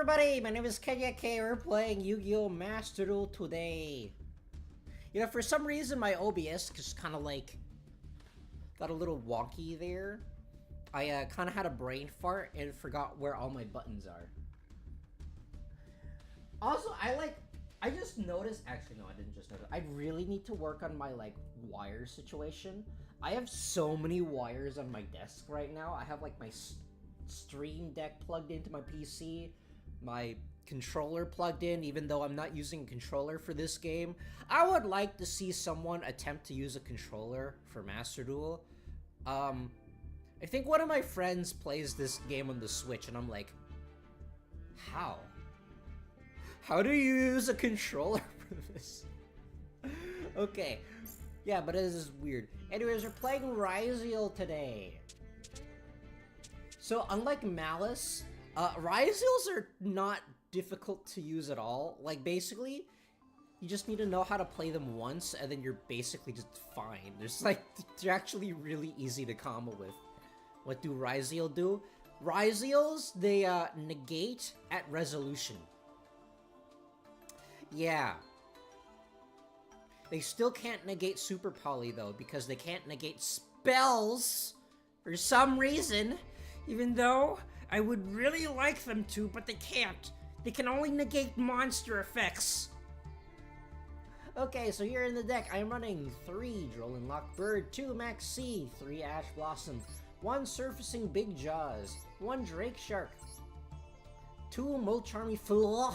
everybody, my name is Kenya K. We're playing Yu-Gi-Oh! Master Duel today. You know, for some reason my OBS just kind of like got a little wonky there. I kind of had a brain fart and forgot where all my buttons are. Also, I just noticed, actually no, I didn't just notice. I really need to work on my like wire situation. I have so many wires on my desk right now. I have like my Stream Deck plugged into my PC, my controller plugged in, even though I'm not using a controller for this game. I would like to see someone attempt to use a controller for Master Duel. I think one of my friends plays this game on the Switch, and I'm like, how? How do you use a controller for this? Okay, yeah, but it is weird. Anyways, we're playing Ryzeal today. So, unlike Malice, Ryzeals are not difficult to use at all. Like, basically, you just need to know how to play them once, and then you're basically just fine. They're actually really easy to combo with. What do Ryzeal do? Ryzeals, they, negate at resolution. Yeah. They still can't negate Super Poly, though, because they can't negate spells for some reason. Even though I would really like them to, but they can't. They can only negate monster effects. Okay, so here in the deck, I'm running 3 Drolin Lockbird, 2 Max C, 3 Ash Blossom, 1 Surfacing Big Jaws, 1 Drake Shark, 2 Molcharmy Fleur,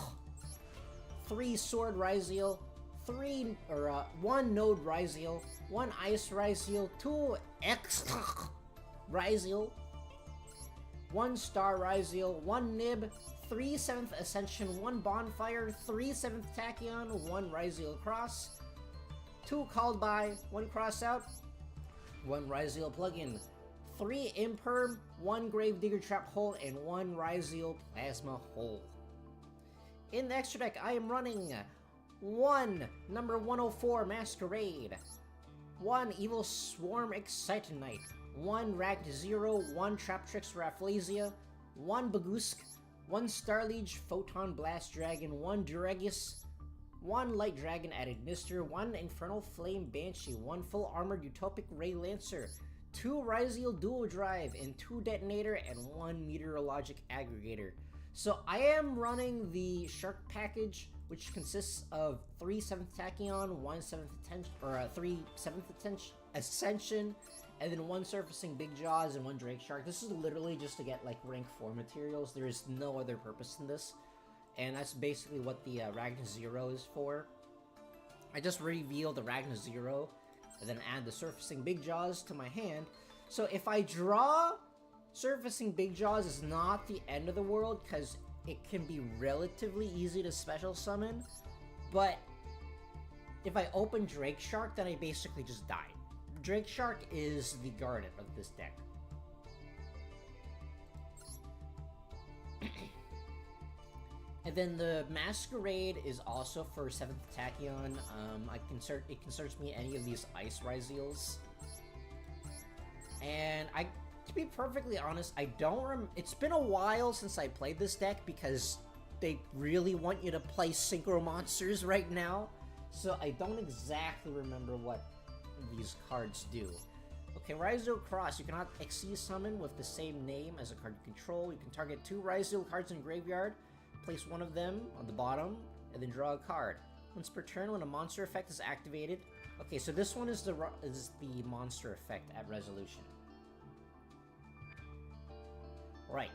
3 Sword Ryzeal, 1 Node Ryzeal, 1 Ice Ryzeal, 2 X Ryzeal, 1 Star Ryzeal, 1 Nib, 3 7th Ascension, 1 Bonfire, 3 7th Tachyon, 1 Ryzeal Cross, 2 Called By, 1 Cross Out, 1 Ryzeal Plugin, 3 Imperm, 1 Gravedigger Trap Hole, and 1 Ryzeal Plasma Hole. In the extra deck, I am running 1 number 104 Masquerade, 1 Evil Swarm Excitonnite, 1 Ragd Zero, 1 Traptrix Rafflesia, 1 Bagusk, 1 Starliege Photon Blast Dragon, 1 Duregus, 1 Light Dragon Adignister, 1 Infernal Flame Banshee, 1 Full Armored Utopic Ray Lancer, 2 Ryzeal Dual Drive, and 2 Detonator, and 1 Meteorologic Aggregator. So I am running the Shark package, which consists of 3 7th Tachyon, 1 7th Attention, or 3 7th Ascension, and then 1 Surfacing Big Jaws and 1 Drake Shark. This is literally just to get like rank 4 materials. There is no other purpose in this. And that's basically what the Ragnar Zero is for. I just reveal the Ragnar Zero and then add the Surfacing Big Jaws to my hand. So if I draw Surfacing Big Jaws, is not the end of the world, because it can be relatively easy to special summon. But if I open Drake Shark, then I basically just die. Drake Shark is the Garnet of this deck. And then the Masquerade is also for 7th Tachyon. It can search me any of these Ice Ryzeals. And to be perfectly honest, it's been a while since I played this deck because they really want you to play Synchro Monsters right now. So I don't exactly remember what these cards do. Okay, Ryzeal Cross. You cannot Xyz summon with the same name as a card you control. You can target 2 Ryzeal cards in graveyard, place one of them on the bottom, and then draw a card. Once per turn, when a monster effect is activated. Okay, so this one is the monster effect at resolution. Right.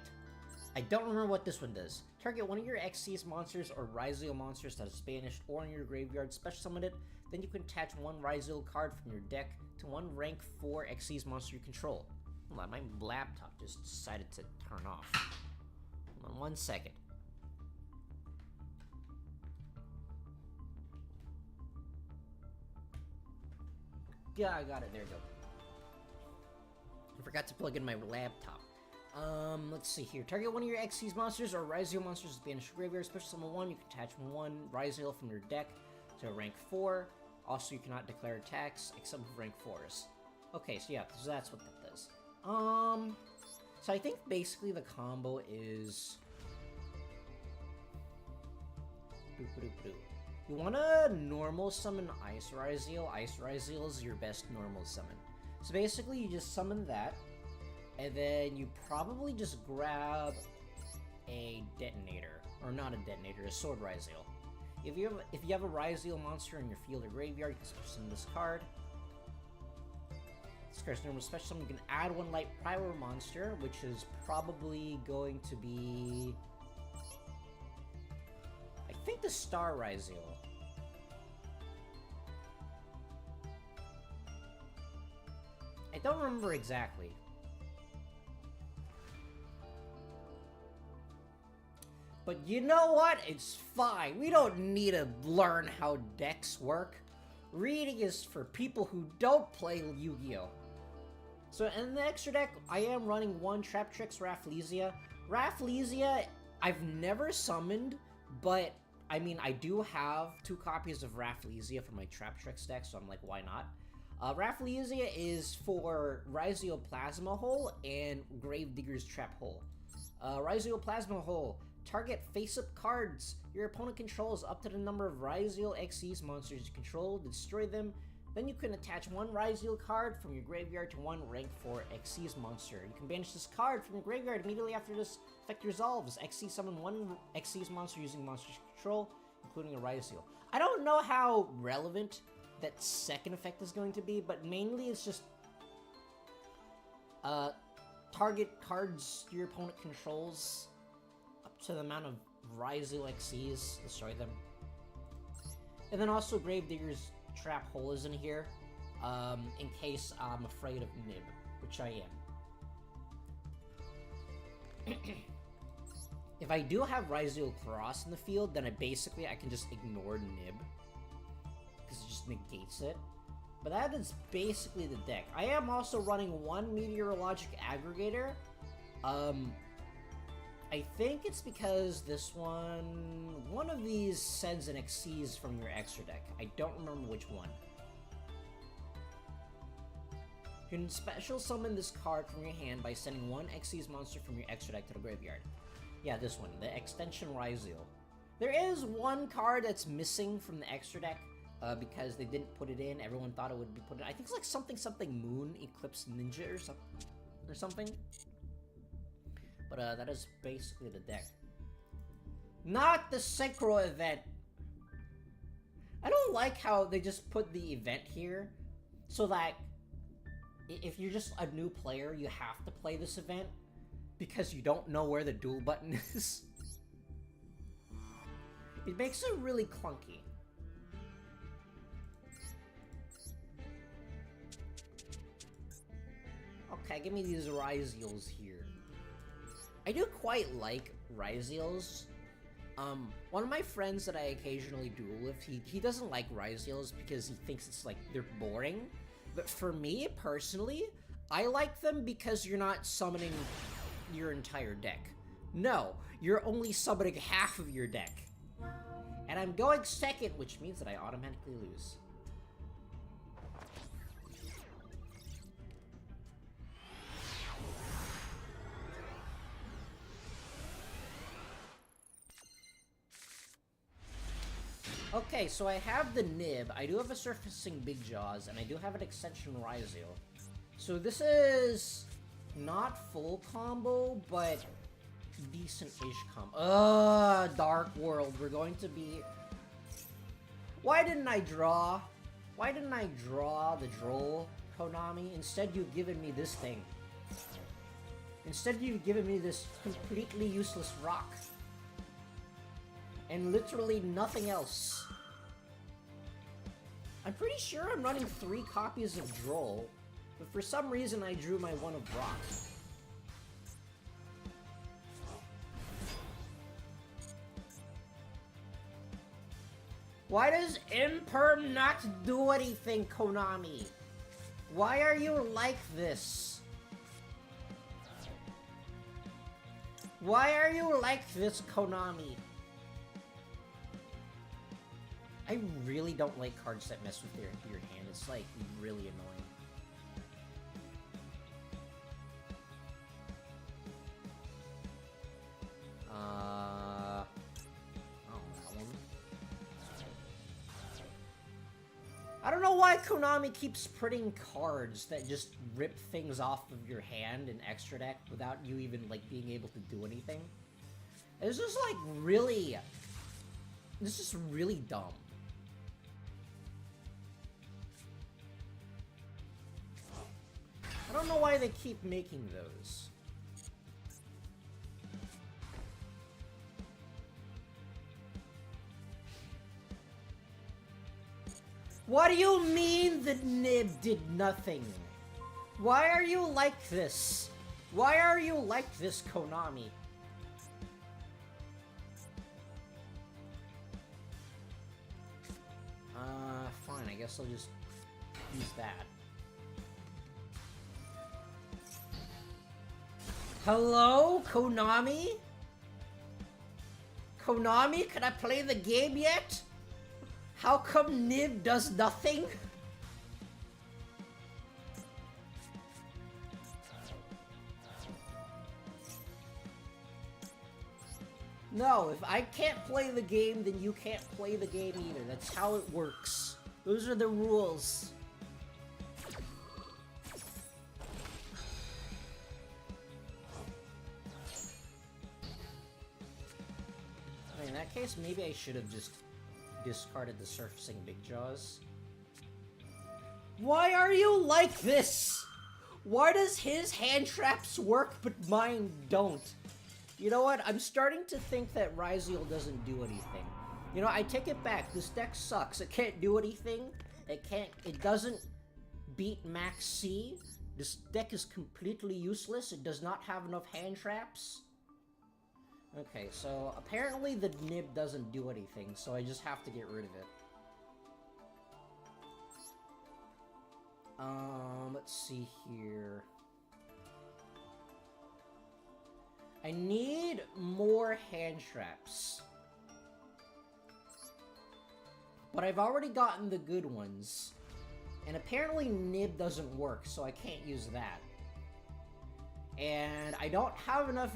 I don't remember what this one does. Target one of your Xyz monsters or Ryzeal monsters that is banished or in your graveyard, special summon it, then you can attach 1 Ryzeal card from your deck to 1 rank 4 Xyz monster you control. Hold on, my laptop just decided to turn off. Hold on 1 second. Yeah, I got it, there you go. I forgot to plug in my laptop. Let's see here. Target one of your Xyz monsters or Ryzeal monsters is banished from graveyard. Special summon 1. You can attach 1 Ryzeal from your deck to rank 4. Also, you cannot declare attacks except with rank 4s. Okay, so yeah, so that's what that does. So I think basically the combo is Boop-a-doop-a-doo. You wanna normal summon Ice Ryzeal. Ice Ryzeal is your best normal summon. So basically, you just summon that, and then you probably just grab a detonator, or not a detonator, a Sword Ryzeal. If you have a Ryzeal monster in your field or graveyard, you can summon this card. This card's normal special summon. You can add one light prior monster, which is probably going to be, I think, the Star Ryzeal. I don't remember exactly. But you know what? It's fine. We don't need to learn how decks work. Reading is for people who don't play Yu-Gi-Oh! So in the extra deck, I am running one Traptrix Rafflesia. Rafflesia, I've never summoned, but I mean, I do have 2 copies of Rafflesia for my Traptrix deck, so I'm like, why not? Rafflesia is for Ryzeal Plasma Hole and Gravedigger's Trap Hole. Ryzeal Plasma Hole. Target face-up cards your opponent controls up to the number of Ryzeal XYZ monsters you control, destroy them. Then you can attach one Ryzeal card from your graveyard to one rank 4 XYZ monster. You can banish this card from your graveyard immediately after this effect resolves. XYZ summon one XYZ monster using monster control, including a Ryzeal. I don't know how relevant that second effect is going to be, but mainly it's just target cards your opponent controls up to the amount of Ryzeal XYZ, destroy them. And then also Gravedigger's Trap Hole is in here, in case I'm afraid of Nib, which I am. If I do have Ryzeal Cross in the field, then I can just ignore Nib, because it just negates it. But that is basically the deck. I am also running one Meteorologic Aggregator. I think it's because this one of these sends an XYZ from your extra deck. I don't remember which one. You can special summon this card from your hand by sending one XYZ monster from your extra deck to the graveyard. Yeah, this one, the Extension Ryzeal. There is one card that's missing from the extra deck, because they didn't put it in. Everyone thought it would be put in. I think it's like something Moon Eclipse Ninja or something. But that is basically the deck. Not the Synchro event. I don't like how they just put the event here, so that if you're just a new player, you have to play this event because you don't know where the duel button is. It makes it really clunky. Okay, give me these Ryzeals here. I do quite like Ryzeals. One of my friends that I occasionally duel with, he doesn't like Ryzeals because he thinks it's like, they're boring. But for me, personally, I like them because you're not summoning your entire deck. No, you're only summoning half of your deck. And I'm going second, which means that I automatically lose. Okay, so I have the Nib, I do have a Surfacing Big Jaws, and I do have an Extension Ryzeal. So this is not full combo, but decent-ish combo. Dark World, we're going to be... Why didn't I draw? Why didn't I draw the Droll, Konami? Instead, you've given me this thing. Instead, you've given me this completely useless rock. And literally nothing else. I'm pretty sure I'm running 3 copies of Droll, but for some reason I drew my one of rock. Why does Imperm not do anything, Konami? Why are you like this? Why are you like this, Konami? I really don't like cards that mess with your hand. It's like really annoying. Oh, that one. know why Konami keeps printing cards that just rip things off of your hand in extra deck without you even, like, being able to do anything. It's just, like, really... This is really dumb. I don't know why they keep making those. What do you mean the Nib did nothing? Why are you like this? Why are you like this, Konami? Fine, I guess I'll just use that. Hello, Konami? Konami, can I play the game yet? How come Nib does nothing? No, if I can't play the game, then you can't play the game either. That's how it works. Those are the rules. I mean, in that case, maybe I should have just discarded the surfacing Big Jaws. Why are you like this? Why does his hand traps work but mine don't? You know what? I'm starting to think that Ryzeal doesn't do anything. You know, I take it back. This deck sucks. It can't do anything. It doesn't beat Max C. This deck is completely useless. It does not have enough hand traps. Okay, so apparently the Nib doesn't do anything, so I just have to get rid of it. Let's see here. I need more hand traps. But I've already gotten the good ones. And apparently Nib doesn't work, so I can't use that. And I don't have enough...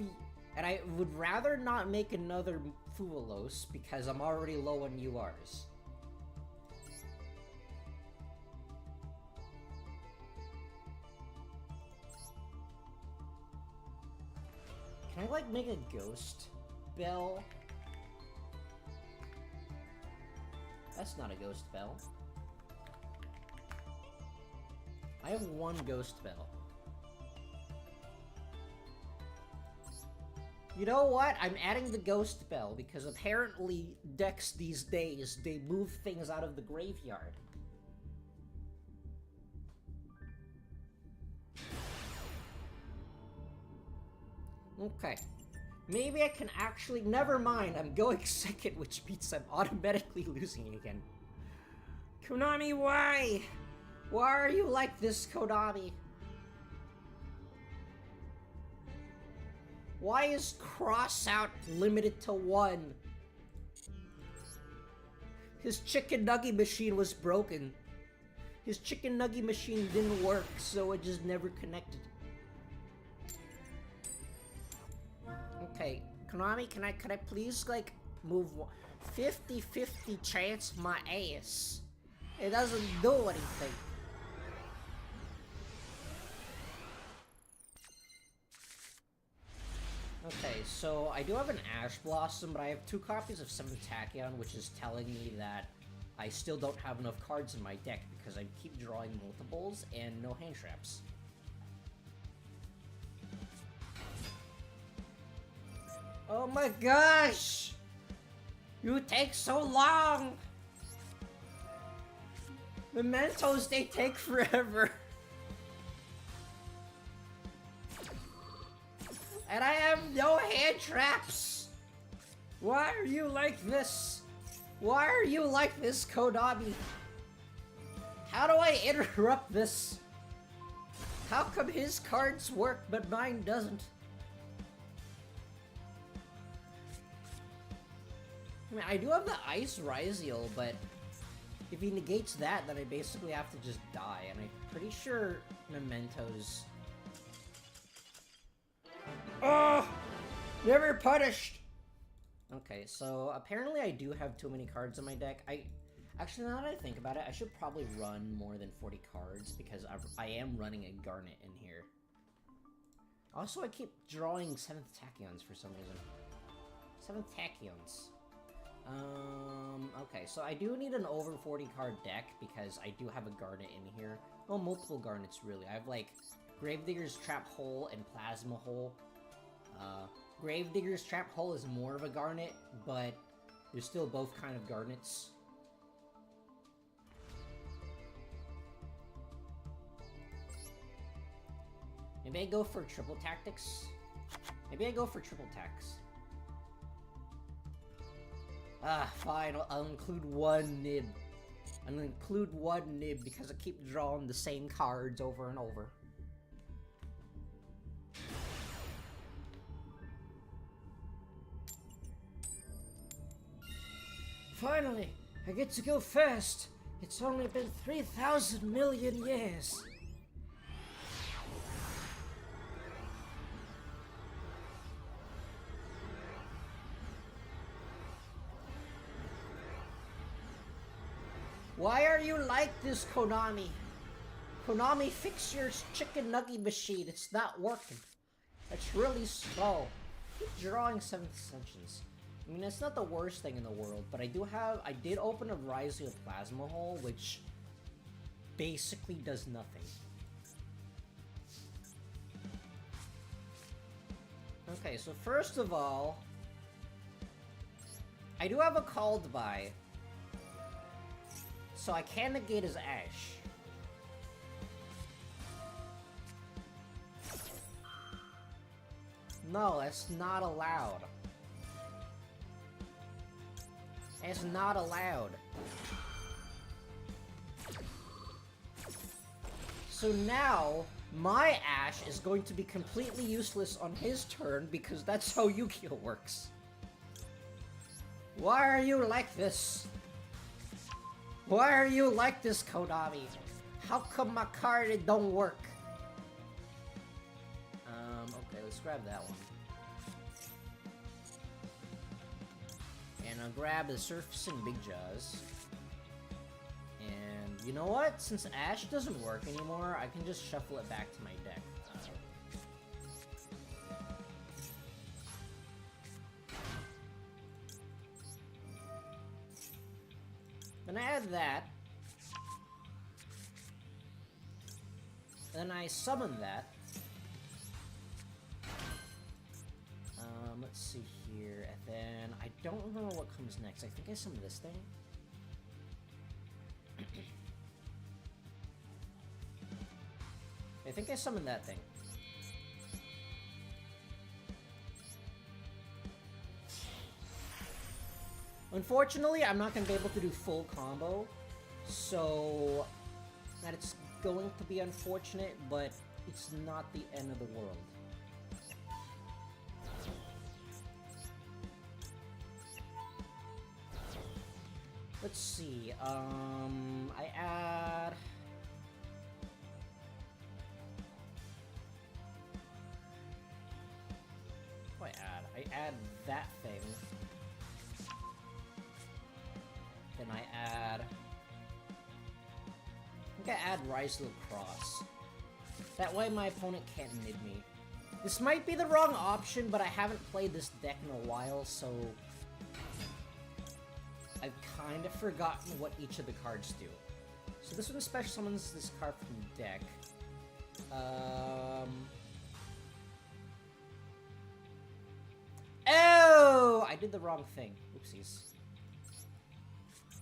And I would rather not make another Fuelos because I'm already low on URs. Can I, like, make a Ghost Bell? That's not a Ghost Bell. I have one Ghost Bell. You know what? I'm adding the Ghost Bell because apparently decks these days, they move things out of the graveyard. Okay. Maybe I can actually... Never mind, I'm going second, which means I'm automatically losing again. Konami, why? Why are you like this, Konami? Why is Crossout limited to 1? His chicken nugget machine was broken. His chicken nugget machine didn't work, so it just never connected. Okay, Konami, can I please, like, move 50-50 chance my ass? It doesn't do anything. Okay, so I do have an Ash Blossom, but I have 2 copies of 7 Tachyon, which is telling me that I still don't have enough cards in my deck because I keep drawing multiples and no hand traps. Oh my gosh! You take so long! Mementos, they take forever. And I have no hand traps! Why are you like this? Why are you like this, Konami? How do I interrupt this? How come his cards work but mine doesn't? I mean, I do have the Ice Ryzeal, but if he negates that, then I basically have to just die, and I'm pretty sure Mementos... Oh! Never punished! Okay, so apparently I do have too many cards in my deck. Actually, now that I think about it, I should probably run more than 40 cards because I am running a Garnet in here. Also, I keep drawing 7th Tachyons for some reason. 7th Tachyons. Okay, so I do need an over 40 card deck because I do have a Garnet in here. Well, multiple Garnets, really. I have, like, Gravedigger's Trap Hole and Plasma Hole. Gravedigger's Trap Hole is more of a Garnet, but they're still both kind of Garnets. Maybe I go for triple tactics? Maybe I go for triple tax. Ah, fine, I'll include one nib. I'll include one nib because I keep drawing the same cards over and over. Finally, I get to go first. It's only been 3,000 million years. Why are you like this, Konami? Konami, fix your chicken nugget machine. It's not working. It's really slow. Keep drawing 7th Ascensions. I mean, it's not the worst thing in the world, but I did open a Ryzeal Plasma Hole, which basically does nothing. Okay, so first of all, I do have a Called By. So I can negate his Ash. No, that's not allowed. It's not allowed. So now, my Ash is going to be completely useless on his turn because that's how Yugioh works. Why are you like this? Why are you like this, Konami? How come my card it don't work? Okay, let's grab that one. And I'll grab the Surfacing Big Jaws. And you know what? Since Ash doesn't work anymore, I can just shuffle it back to my deck. Then I add that. Then I summon that. Let's see here. And then I don't remember what comes next. I think I summon this thing. I think I summoned that thing. Unfortunately, I'm not going to be able to do full combo, so that's going to be unfortunate, but it's not the end of the world. Let's see, I add... What do I add? I add that thing. Then I add... I think I add Ryzeal Cross. That way my opponent can't nib me. This might be the wrong option, but I haven't played this deck in a while, so... I've kind of forgotten what each of the cards do. So this one special summons this card from the deck. Oh! I did the wrong thing. Oopsies.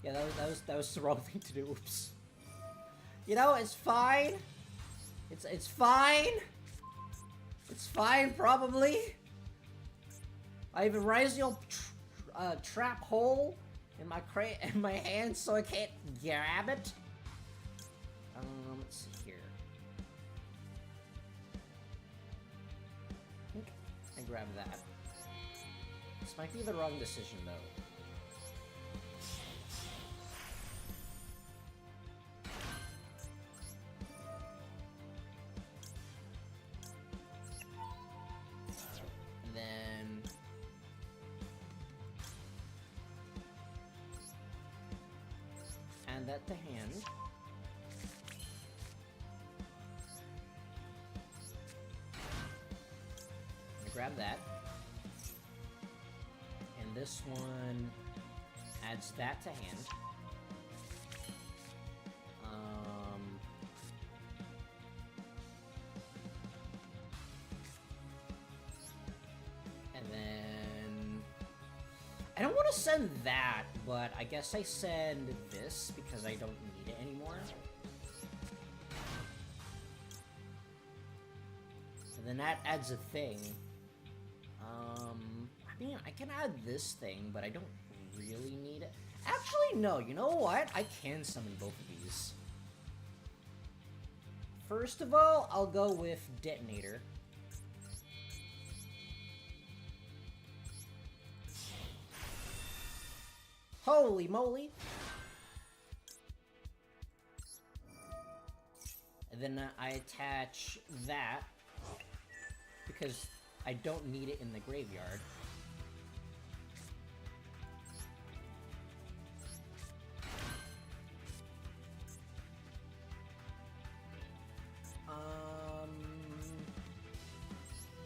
Yeah, that was the wrong thing to do. Oops. You know, it's fine. It's fine. It's fine, probably. I have a Ryzeal Trap Hole in my hand, so I can't grab it. Let's see here. I think I grab that. This might be the wrong decision, though. that to hand. Grab that. And this one adds that to hand. And then... I don't want to send that, but I guess I send this because I don't need it anymore. And then that adds a thing. I mean, I can add this thing, but I don't really need it. Actually, no, you know what? I can summon both of these. First of all, I'll go with Detonator. Holy moly! And then I attach that, because I don't need it in the graveyard.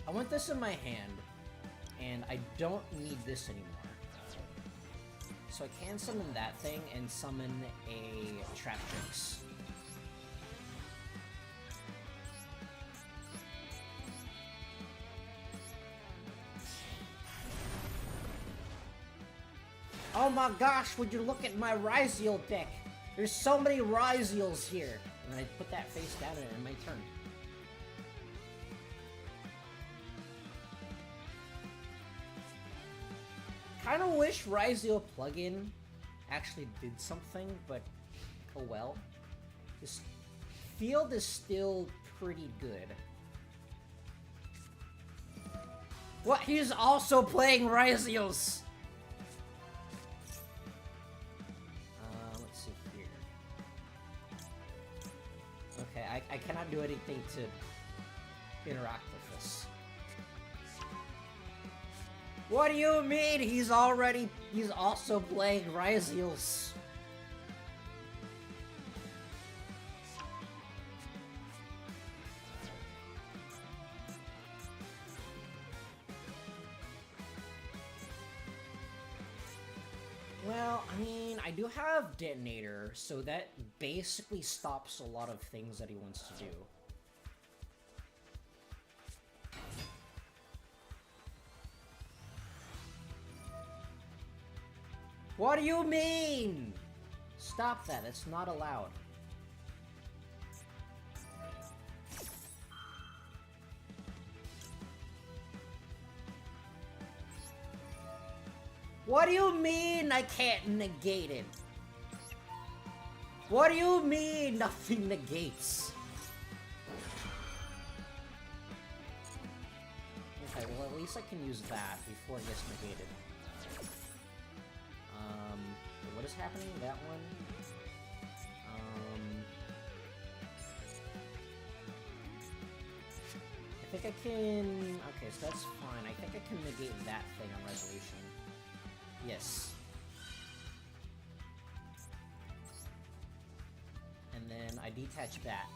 I want this in my hand, and I don't need this anymore. So I can summon that thing and summon a Traptrix. Oh my gosh, would you look at my Ryzeal deck? There's so many Ryzeals here. And I put that face down and in my turn. Kinda wish Ryzeal plugin actually did something, but oh well. This field is still pretty good. What? He's also playing Ryzeals! Let's see here. Okay, I cannot do anything to interact with this. What do you mean? He's also playing Ryzeals. Well, I mean, I do have Detonator, so that basically stops a lot of things that he wants to do. What do you mean? Stop that, it's not allowed. What do you mean I can't negate it? What do you mean nothing negates? Okay, well at least I can use that before it gets negated. What is happening? That one? I think I can... Okay, so that's fine. I think I can negate that thing on resolution. Yes. And then I detach that.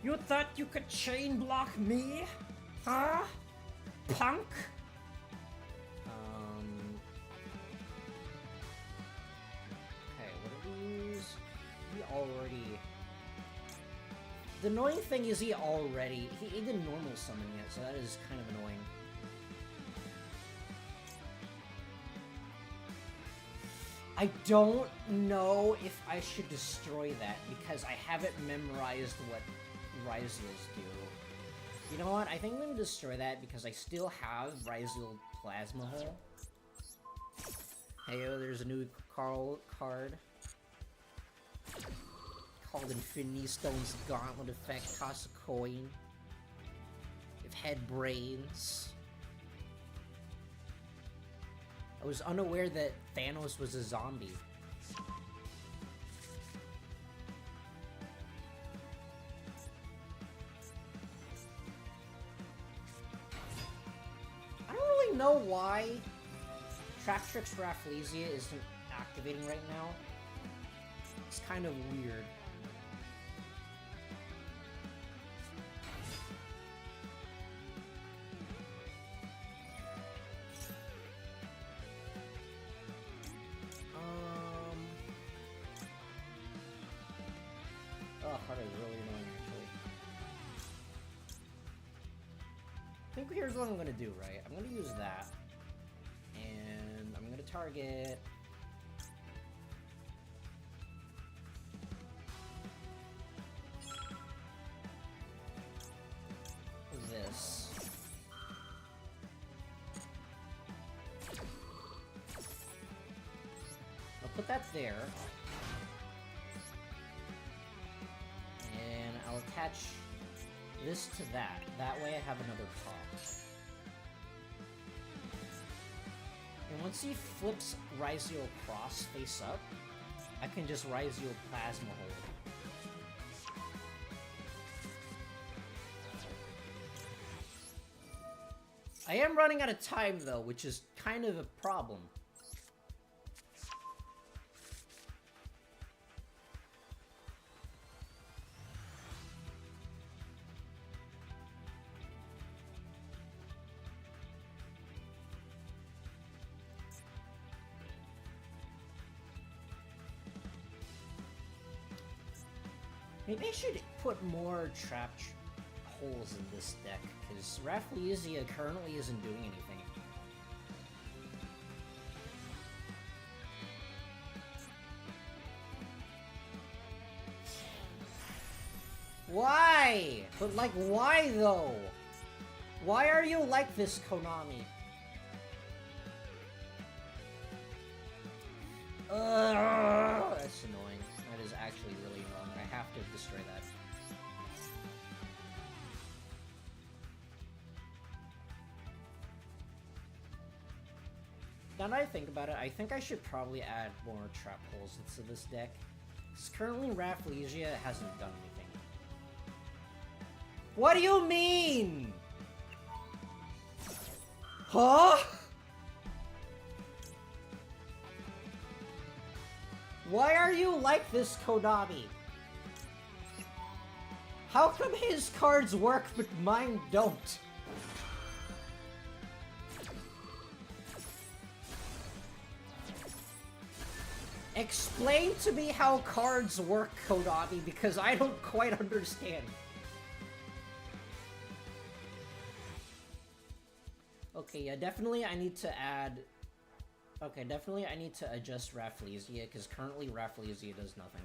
You thought you could chain block me? Huh? Punk? Okay, what are these? He already... The annoying thing is he didn't normal summon yet, so that is kind of annoying. I don't know if I should destroy that, because I haven't memorized what Ryzeals do. You know what? I think I'm gonna destroy that because I still have Ryzeal Plasma Hole. Heyo, there's a new card called Infinity Stone's Gauntlet Effect. Costs a coin. If head brains. I was unaware that Thanos was a zombie. know why Trap Tricks Rafflesia isn't activating right now. It's kind of weird. Oh, that is really annoying, actually. I think here's what I'm gonna do, right? I'm gonna use that. And I'm gonna target... this. I'll put that there. And I'll attach this to that. That way I have another pop. And once he flips Ryzeal cross face up, I can just Ryzeal Plasma Hold. I am running out of time though, which is kind of a problem. Maybe I should put more trap holes in this deck, because Rafflesia currently isn't doing anything. Why? But like, why though? Why are you like this, Konami? That's annoying. That is actually really annoying. I have to destroy that. Now that I think about it, I think I should probably add more trap holes into this deck. Because currently Rafflesia hasn't done anything. What do you mean? Huh? Why are you like this, Konami? How come his cards work but mine don't? Explain to me how cards work, Konami, because I don't quite understand. Okay, yeah, definitely I need to add... Okay, definitely I need to adjust Rafflesia, because currently Rafflesia does nothing.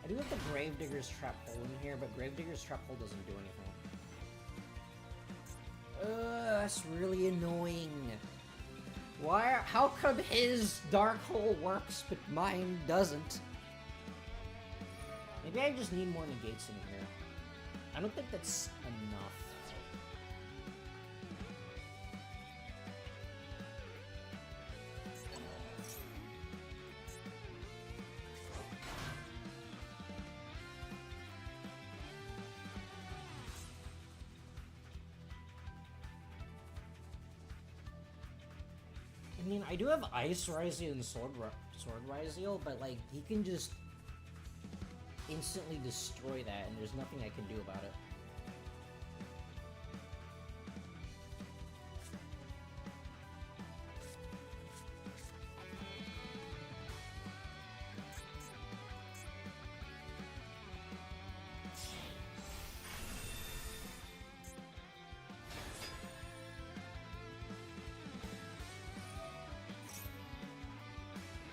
I do have the Gravedigger's Trap Hole in here, but Gravedigger's Trap Hole doesn't do anything. That's really annoying. Why? How come his Dark Hole works, but mine doesn't? Maybe I just need more negates in here. I don't think that's enough. I mean, I do have Ice Ryzeal and Sword Ryzeal, but like, he can just instantly destroy that, and there's nothing I can do about it.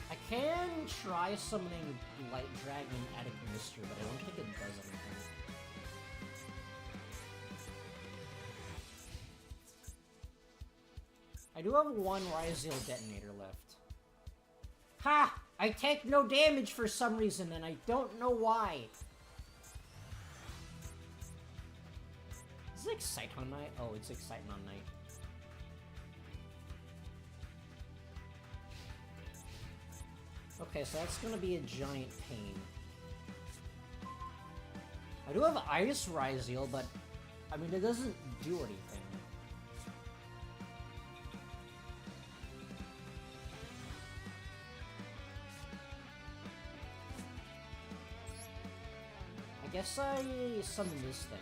I can try summoning Light Dragon at Ignister, but I don't think it does anything. I do have one Ryzeal Detonator left. Ha! I take no damage for some reason, and I don't know why. Is it Excite on Night? Oh, it's Excite on Night. Okay, so that's gonna be a giant pain. I do have Ice Ryzeal, but I mean, it doesn't do anything. I guess I summon this thing.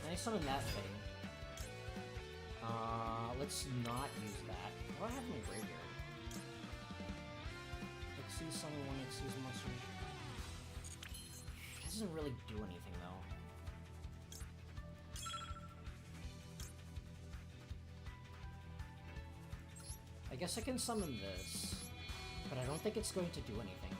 And I summon that thing. Let's not use that. What do I have in my graveyard? Xyz summon one Xyz monster. Doesn't really do anything though. I guess I can summon this, but I don't think it's going to do anything.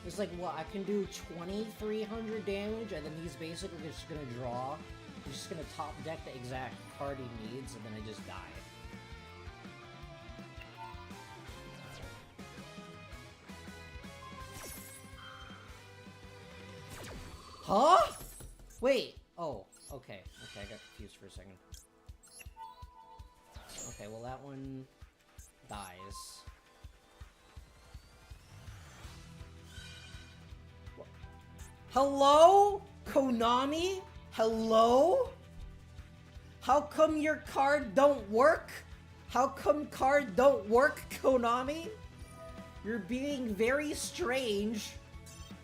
It's like, what, I can do 2,300 damage, and then he's basically just gonna draw. He's just gonna top deck the exact card he needs, and then I just die. Huh? Wait. Oh, okay. Okay, I got confused for a second. Okay, well that one dies. What? Hello? Konami? Hello? How come your card don't work? How come card don't work, Konami? You're being very strange.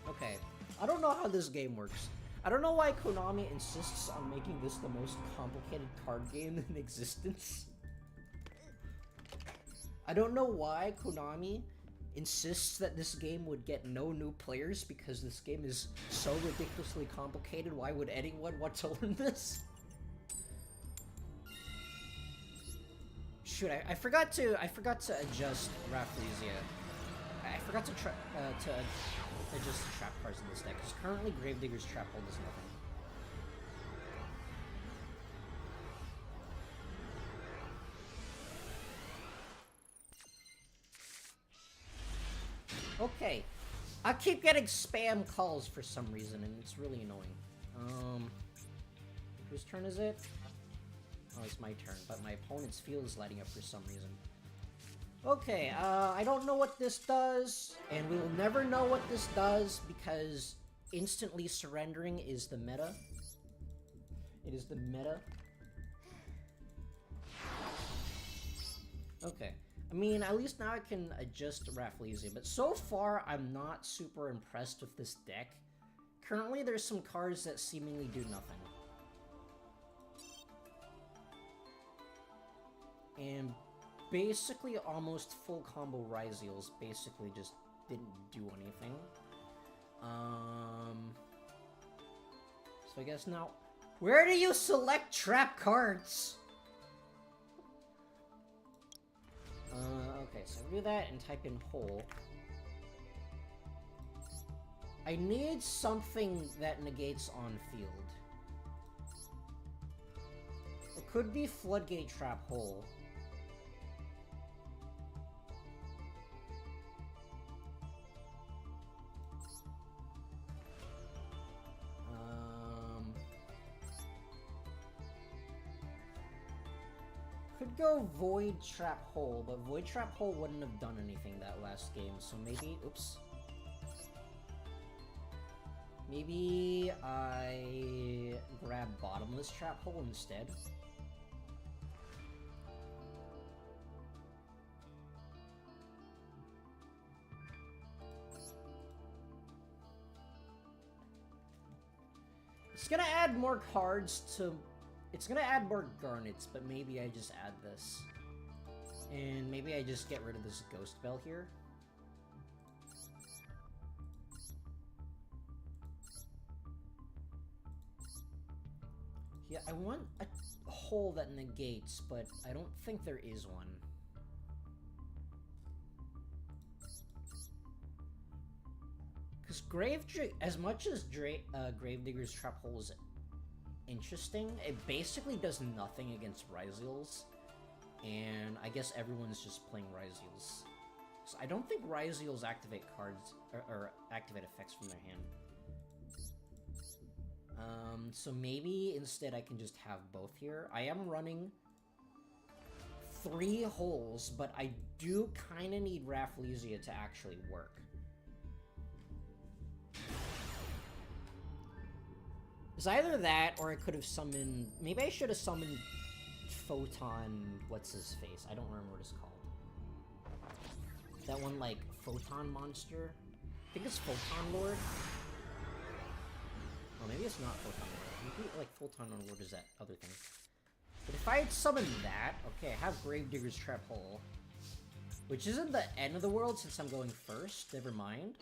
Okay. I don't know how this game works. I don't know why Konami insists on making this the most complicated card game in existence. I don't know why Konami insists that this game would get no new players because this game is so ridiculously complicated. Why would anyone want to learn this? Shoot, I forgot to adjust Ryzeal. I forgot to adjust the trap cards in this deck, because currently Gravedigger's Trap Hole does nothing. Okay. I keep getting spam calls for some reason, and it's really annoying. Whose turn is it? Oh, it's my turn, but my opponent's field is lighting up for some reason. Okay, I don't know what this does, and we will never know what this does because instantly surrendering is the meta. It is the meta. Okay. I mean, at least now I can adjust Ryzeal, but so far I'm not super impressed with this deck. Currently there's some cards that seemingly do nothing. And basically almost full combo Ryzeals basically just didn't do anything. So I guess now... Where do you select trap cards? Okay, so do that and type in hole. I need something that negates on field. It could be Floodgate Trap Hole. Could go Void Trap Hole, but Void Trap Hole wouldn't have done anything that last game, so maybe... Oops. Maybe I grab Bottomless Trap Hole instead. It's gonna add more cards to... It's gonna add more garnets, but maybe I just add this. And maybe I just get rid of this Ghost Bell here. Yeah, I want a hole that negates, but I don't think there is one. Because as much as Gravedigger's Trap Hole is interesting, it basically does nothing against Ryzeals. and I guess everyone's just playing Ryzeals. So I don't think Ryzeals activate cards, or activate effects from their hand. So maybe instead I can just have both here. I am running 3 holes, but I do kind of need Rafflesia to actually work. It's either that, or I could have summoned... Maybe I should have summoned Photon... What's-his-face? I don't remember what it's called. That one, like, Photon monster? I think it's Photon Lord? Oh, maybe it's not Photon Lord. Maybe, like, Photon Lord is that other thing. But if I had summoned that... Okay, I have Gravedigger's Trap Hole. Which isn't the end of the world since I'm going first. Never mind.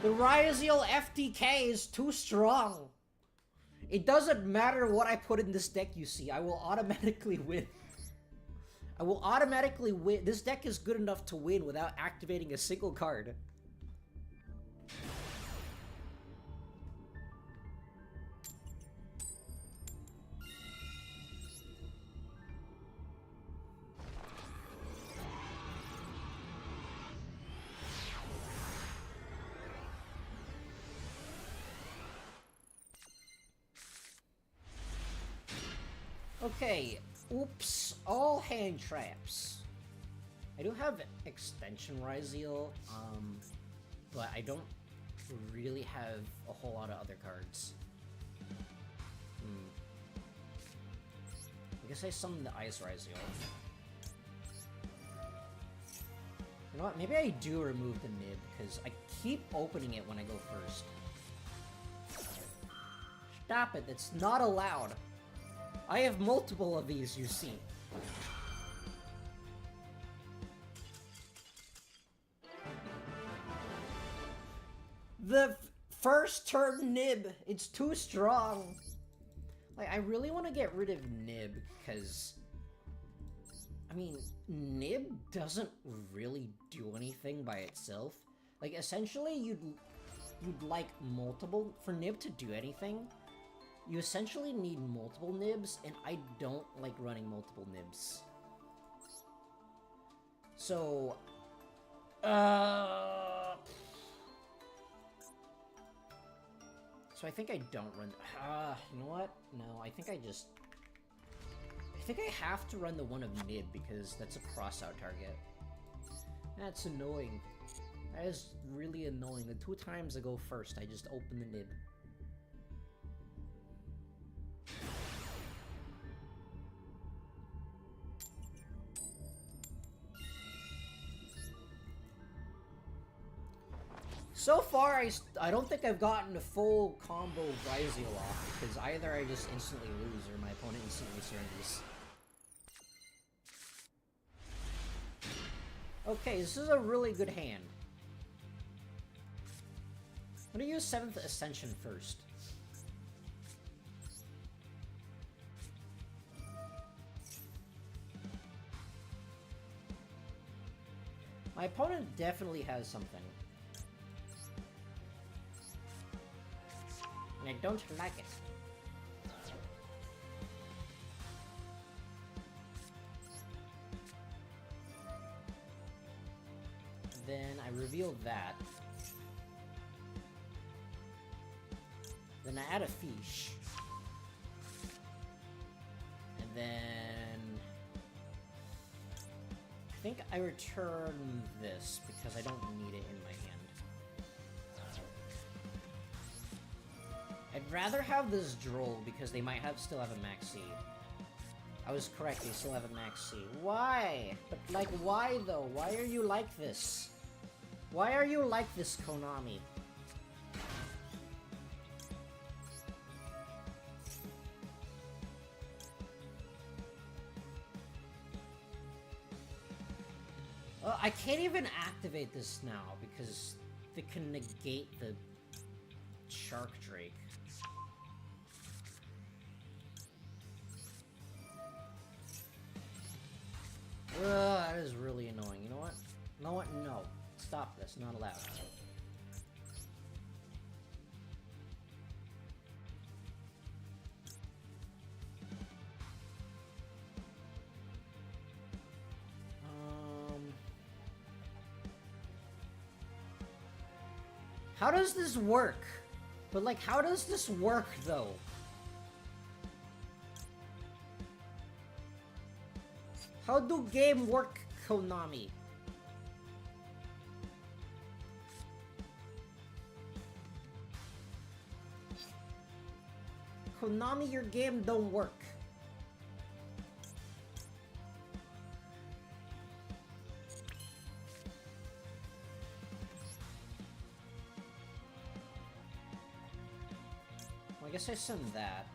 The Ryzeal FTK is too strong. It doesn't matter what I put in this deck, you see. I will automatically win. I will automatically win. This deck is good enough to win without activating a single card. Okay, oops, all hand traps. I do have extension Ryzeal, but I don't really have a whole lot of other cards. I guess I summoned the Ice Ryzeal. You know what, maybe I do remove the nib, because I keep opening it when I go first. Stop it, that's not allowed. I have multiple of these, you see. The first turn nib, it's too strong. Like, I really want to get rid of nib, because... I mean, nib doesn't really do anything by itself. Like, essentially, you'd like multiple... For nib to do anything... You essentially need multiple nibs, and I don't like running multiple nibs. So, so I think I don't run... you know what? No, I think I have to run the one of nib, because that's a cross-out target. That's annoying. That is really annoying. The 2 times I go first, I just open the nib. So far, I don't think I've gotten a full combo Ryzeal off, because either I just instantly lose or my opponent instantly surrenders. Okay, this is a really good hand. I'm gonna use 7th Ascension first. My opponent definitely has something. And I don't like it. Then I reveal that. Then I add a fish. And then... I think I return this, because I don't need it in my hand. I'd rather have this Droll, because they might still have a Max C. I was correct, they still have a Max C. Why? But, like, why, though? Why are you like this? Why are you like this, Konami? I can't even activate this now, because they can negate the Shark Drake. That is really annoying. You know what? You know what? No. Stop this. Not allowed. How does this work? But like, how does this work though? How do game work, Konami? Konami, your game don't work. Well, I guess I send that.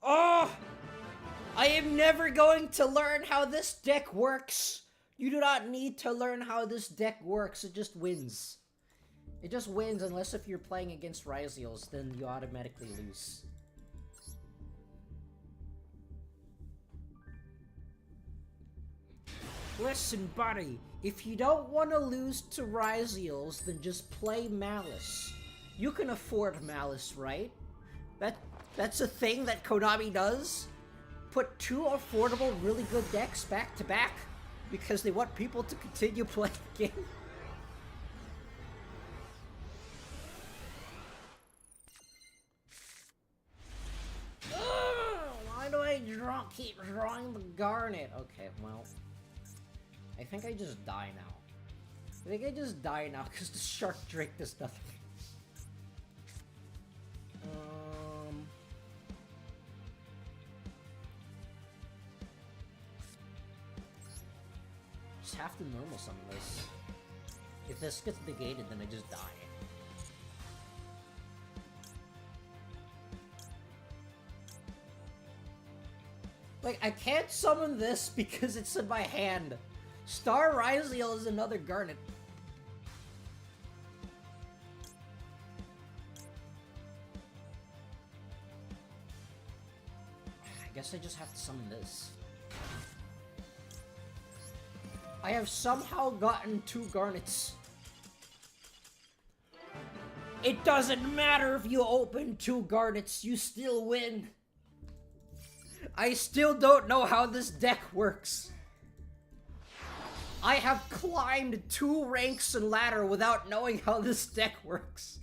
Oh! I am never going to learn how this deck works! You do not need to learn how this deck works, it just wins. It just wins unless if you're playing against Ryzeals, then you automatically lose. Listen, buddy, if you don't want to lose to Ryzeals, then just play Malice. You can afford Malice, right? That's a thing that Konami does? Put two affordable, really good decks back to back? Because they want people to continue playing the game? Why do I keep drawing the Garnet? Okay, well... I think I just die now. I think I just die now because the Shark Drake does nothing. Just have to normal summon this. If this gets negated, then I just die. Like, I can't summon this because it's in my hand. Star Ryzeal is another Garnet. I guess I just have to summon this. I have somehow gotten 2 Garnets. It doesn't matter if you open 2 Garnets, you still win. I still don't know how this deck works. I have climbed 2 ranks and ladder without knowing how this deck works.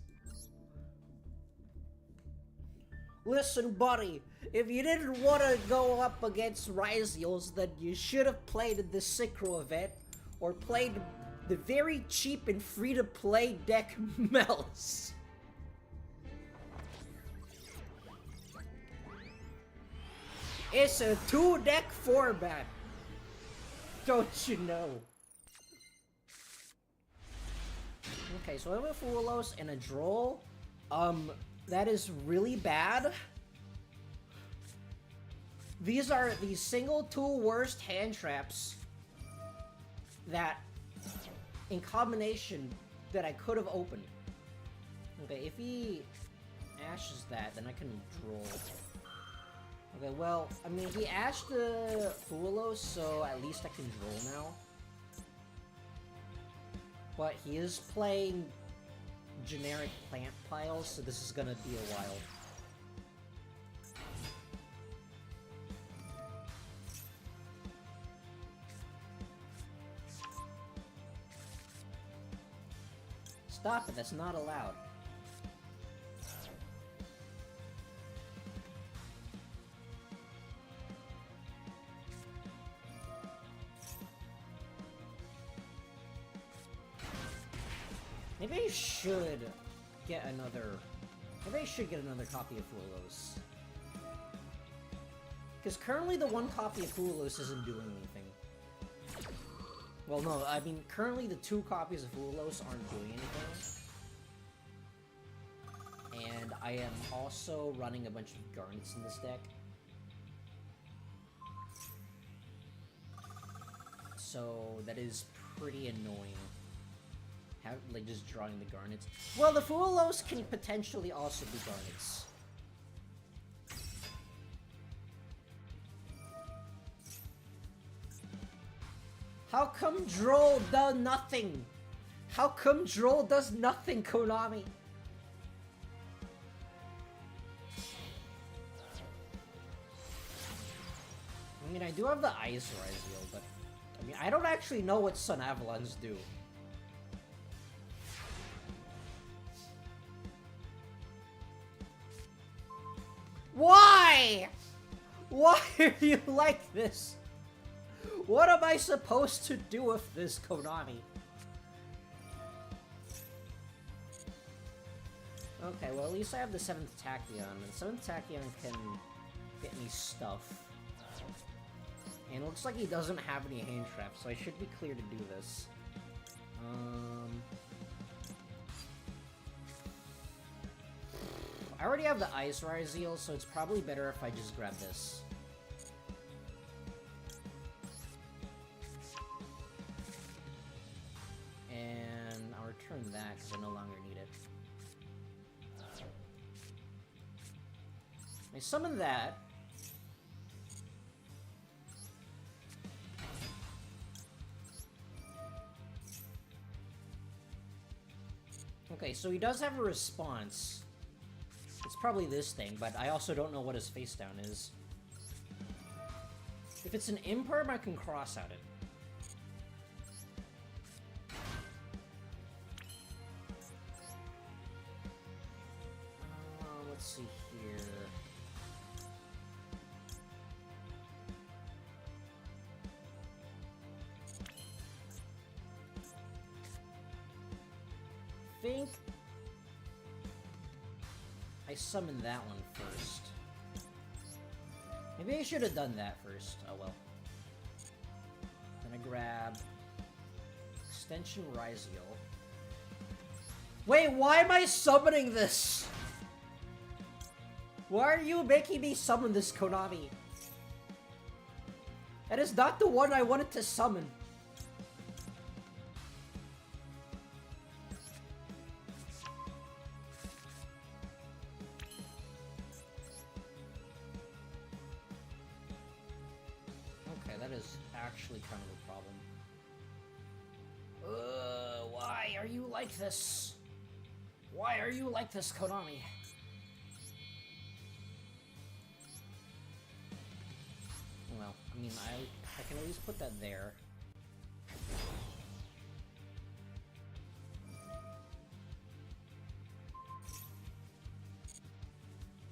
Listen, buddy, if you didn't want to go up against Ryzeals, then you should have played in the Synchro event, or played the very cheap and free-to-play deck Malice. It's a 2-deck format. Don't you know? Okay, so I have a Fulos and a Droll. That is really bad. These are the single 2 worst hand traps that, in combination, that I could have opened. Okay, if he ashes that, then I can Droll. Okay, well, I mean, he ashed the Fulos, so at least I can Droll now. But he is playing generic plant piles, so this is gonna be a while. Stop it, that's not allowed. Maybe I should get another... Maybe I should get another copy of Fulos. Because currently the 1 copy of Fulos isn't doing anything. Well, no, I mean, currently the 2 copies of Fulos aren't doing anything. And I am also running a bunch of Garnets in this deck. So that is pretty annoying. Like, just drawing the Garnets. Well, the Fulos can potentially also be Garnets. How come Droll does nothing? How come Droll does nothing, Konami? mean, I do have the Ice Ryzeal, but... I mean, I don't actually know what Sun Avalons do. Why? Why are you like this? What am I supposed to do with this, Konami? Okay, well, at least I have the 7th Tachyon, and 7th Tachyon can get me stuff. And it looks like he doesn't have any hand traps, so I should be clear to do this. I already have the Ice Ryzeal, so it's probably better if I just grab this. And I'll return that, because I no longer need it. I summon that. Okay, so he does have a response. It's probably this thing, but I also don't know what his face down is. If it's an imperm, I can cross out it. Let's see here. I think I summoned that one first. Maybe I should have done that first. Oh well. Then I grab Extension Ryzeal. Wait, why am I summoning this? Why are you making me summon this, Konami? That is not the one I wanted to summon. Actually kind of a problem. Why are you like this? Why are you like this, Konami? Well, I mean, I can at least put that there.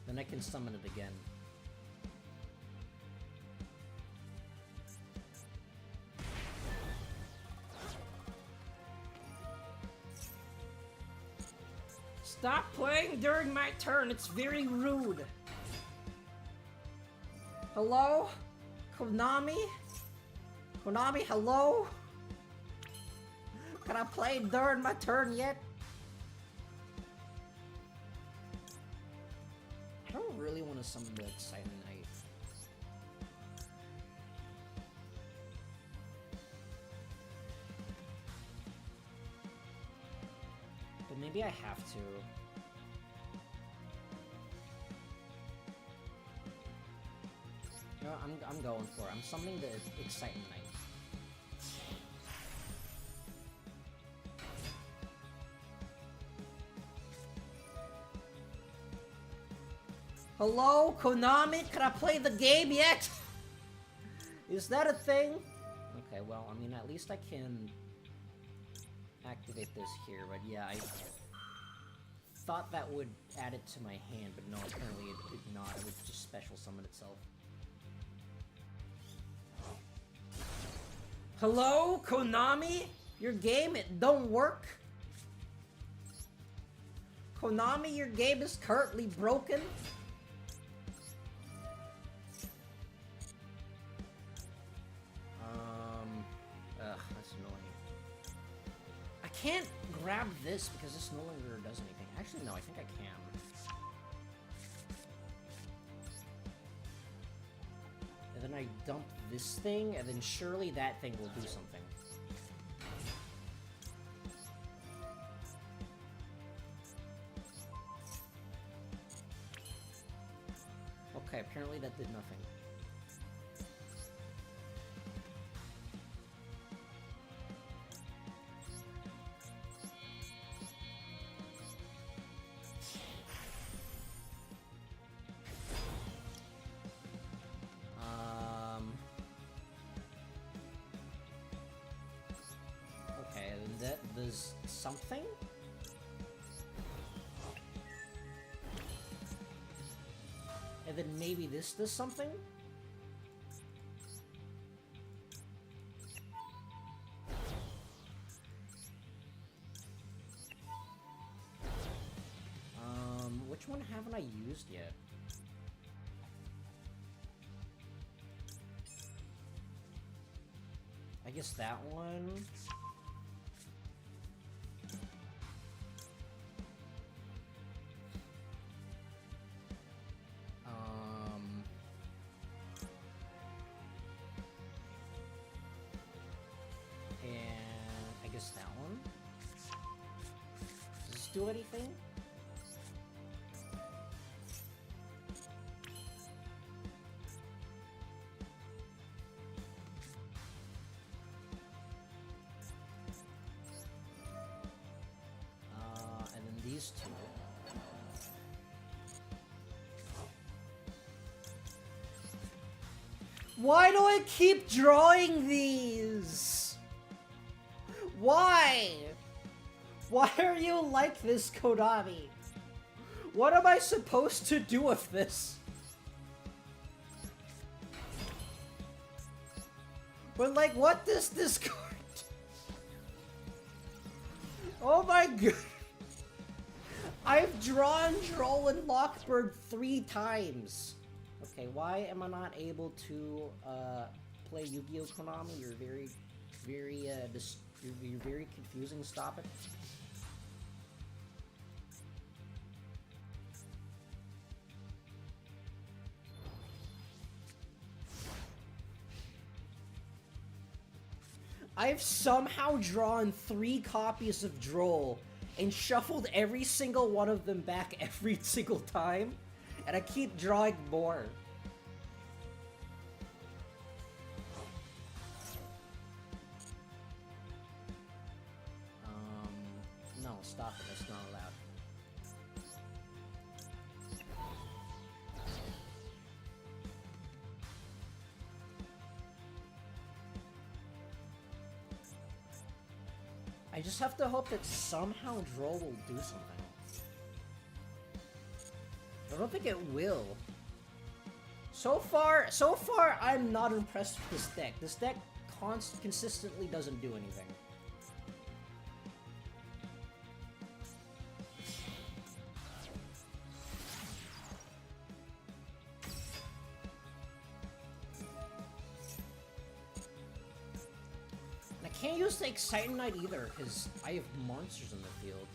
Then I can summon it again. Stop playing during my turn, it's very rude. Hello? Konami? Konami, hello? Can I play during my turn yet? I don't really want to summon the Excitement Knight. But maybe I have to. No, I'm going for it. I'm summoning the Excitement Knight. Hello, Konami? Can I play the game yet? Is that a thing? Okay, well, I mean, at least I can activate this here, but yeah, I thought that would add it to my hand, but no, apparently it did not. It would just special summon itself. Hello, Konami? Your game, it don't work? Konami, your game is currently broken? That's annoying. I can't grab this because this no longer does anything. Actually, no, I think I can. And then I dump this thing, and then surely that thing will do something. Okay, apparently that did nothing. does something? And then maybe this does something? Which one haven't I used yet? I guess that one. And I guess that one. Does this do anything? These two. Why do I keep drawing these? Why? Why are you like this, Konami? What am I supposed to do with this? But like, what does this card do? Oh my god. I've drawn Droll and Lockbird 3 times. Okay, why am I not able to play Yu-Gi-Oh! Konami? You're very confusing. Stop it. I've somehow drawn 3 copies of Droll and shuffled every single one of them back every single time, and I keep drawing more. No, stop it, that's not allowed. I just have to hope that somehow Droll will do something. I don't think it will. So far, I'm not impressed with this deck. This deck consistently doesn't do anything. And I can't use the Exciting Knight either, because I have monsters in the field.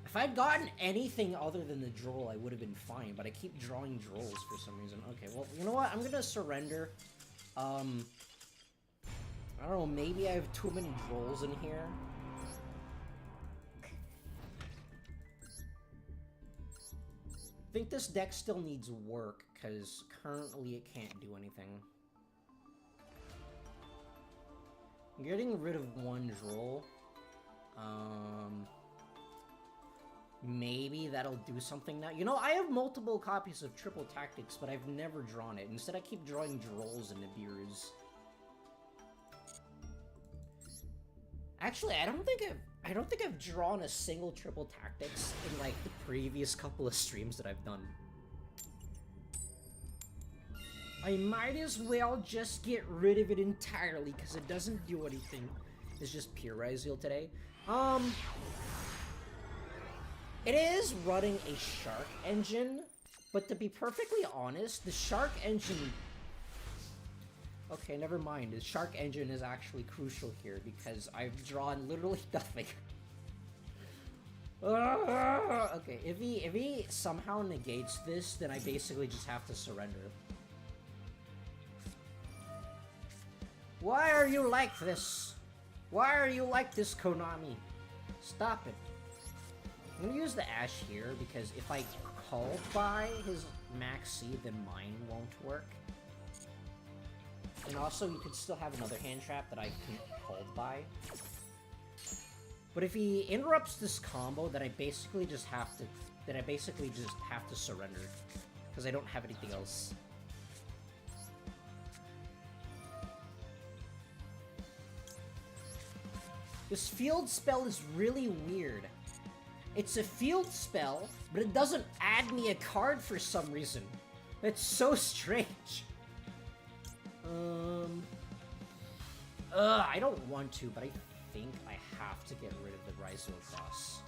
If I'd gotten anything other than the Droll, I would have been fine, but I keep drawing Drolls for some reason. Okay, well, you know what? I'm gonna surrender. I don't know, maybe I have too many Drolls in here. I think this deck still needs work, because currently it can't do anything. I'm getting rid of one Droll. Maybe that'll do something now. You know, I have multiple copies of Triple Tactics, but I've never drawn it. Instead, I keep drawing Drolls and Nibiru's. Actually, I don't think I've drawn a single Triple Tactics in like the previous couple of streams that I've done. I might as well just get rid of it entirely because it doesn't do anything. It's just pure Ryzeal today. It is running a Shark engine, but to be perfectly honest, the Shark engine... Okay, never mind. The Shark engine is actually crucial here because I've drawn literally nothing. Okay, if he somehow negates this, then I basically just have to surrender. Why are you like this? Why are you like this, Konami? Stop it. I'm gonna use the Ash here, because if I call by his Max C, then mine won't work. And also, you could still have another hand trap that I can hold by. But if he interrupts this combo, then I basically just have to surrender. Because I don't have anything else. This field spell is really weird. It's a field spell, but it doesn't add me a card for some reason. It's so strange. I don't want to, but I think I have to get rid of the Ryzeal Cross.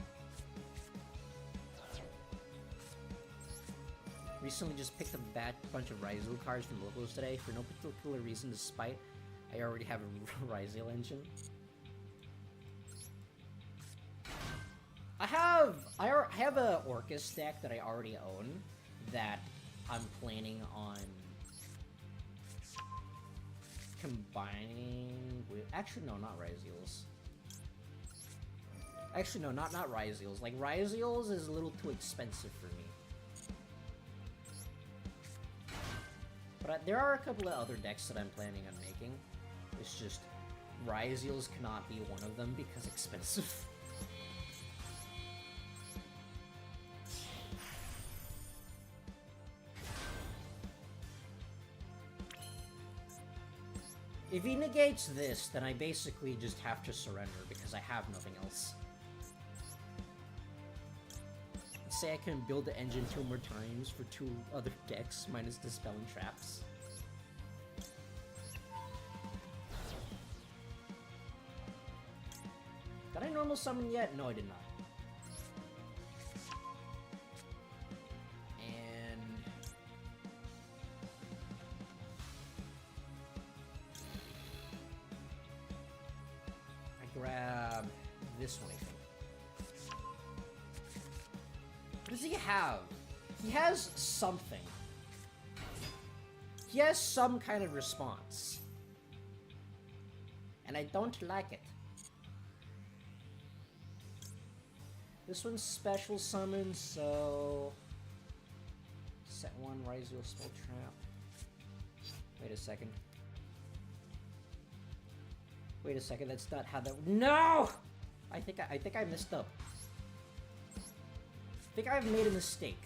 Recently just picked a bunch of Ryzeal cards from locals today for no particular reason, despite I already have a Ryzeal engine. I have a Orcus deck that I already own that I'm planning on combining with... Actually, no, not Ryzeals. Actually, no, not Ryzeals. Like, Ryzeals is a little too expensive for me. But there are a couple of other decks that I'm planning on making. It's just Ryzeals cannot be one of them because expensive. If he negates this, then I basically just have to surrender because I have nothing else. Let's say I can build the engine 2 more times for 2 other decks, minus Dispel and Traps. Did I normal summon yet? No, I did not. Grab this one, I think. What does he have? He has something. He has some kind of response. And I don't like it. This one's special summon, so... Set 1 Ryzeal Spell Trap. Wait a second. Wait a second, that's not how that... No! I think I messed up. I think I've made a mistake.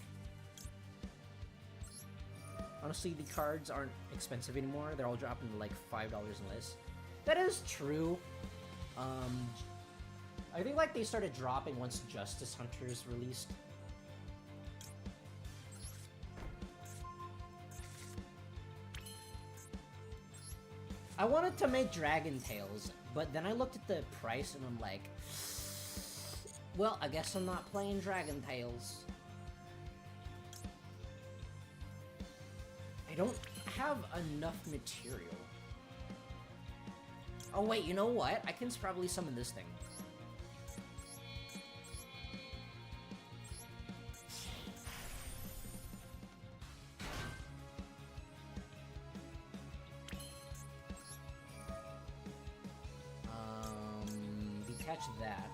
Honestly, the cards aren't expensive anymore. They're all dropping to like $5 and less. That is true. I think like they started dropping once Justice Hunters released. I wanted to make Dragon Tales, but then I looked at the price and I'm like, well, I guess I'm not playing Dragon Tales. I don't have enough material. Oh wait, you know what? I can probably summon this thing. Catch that.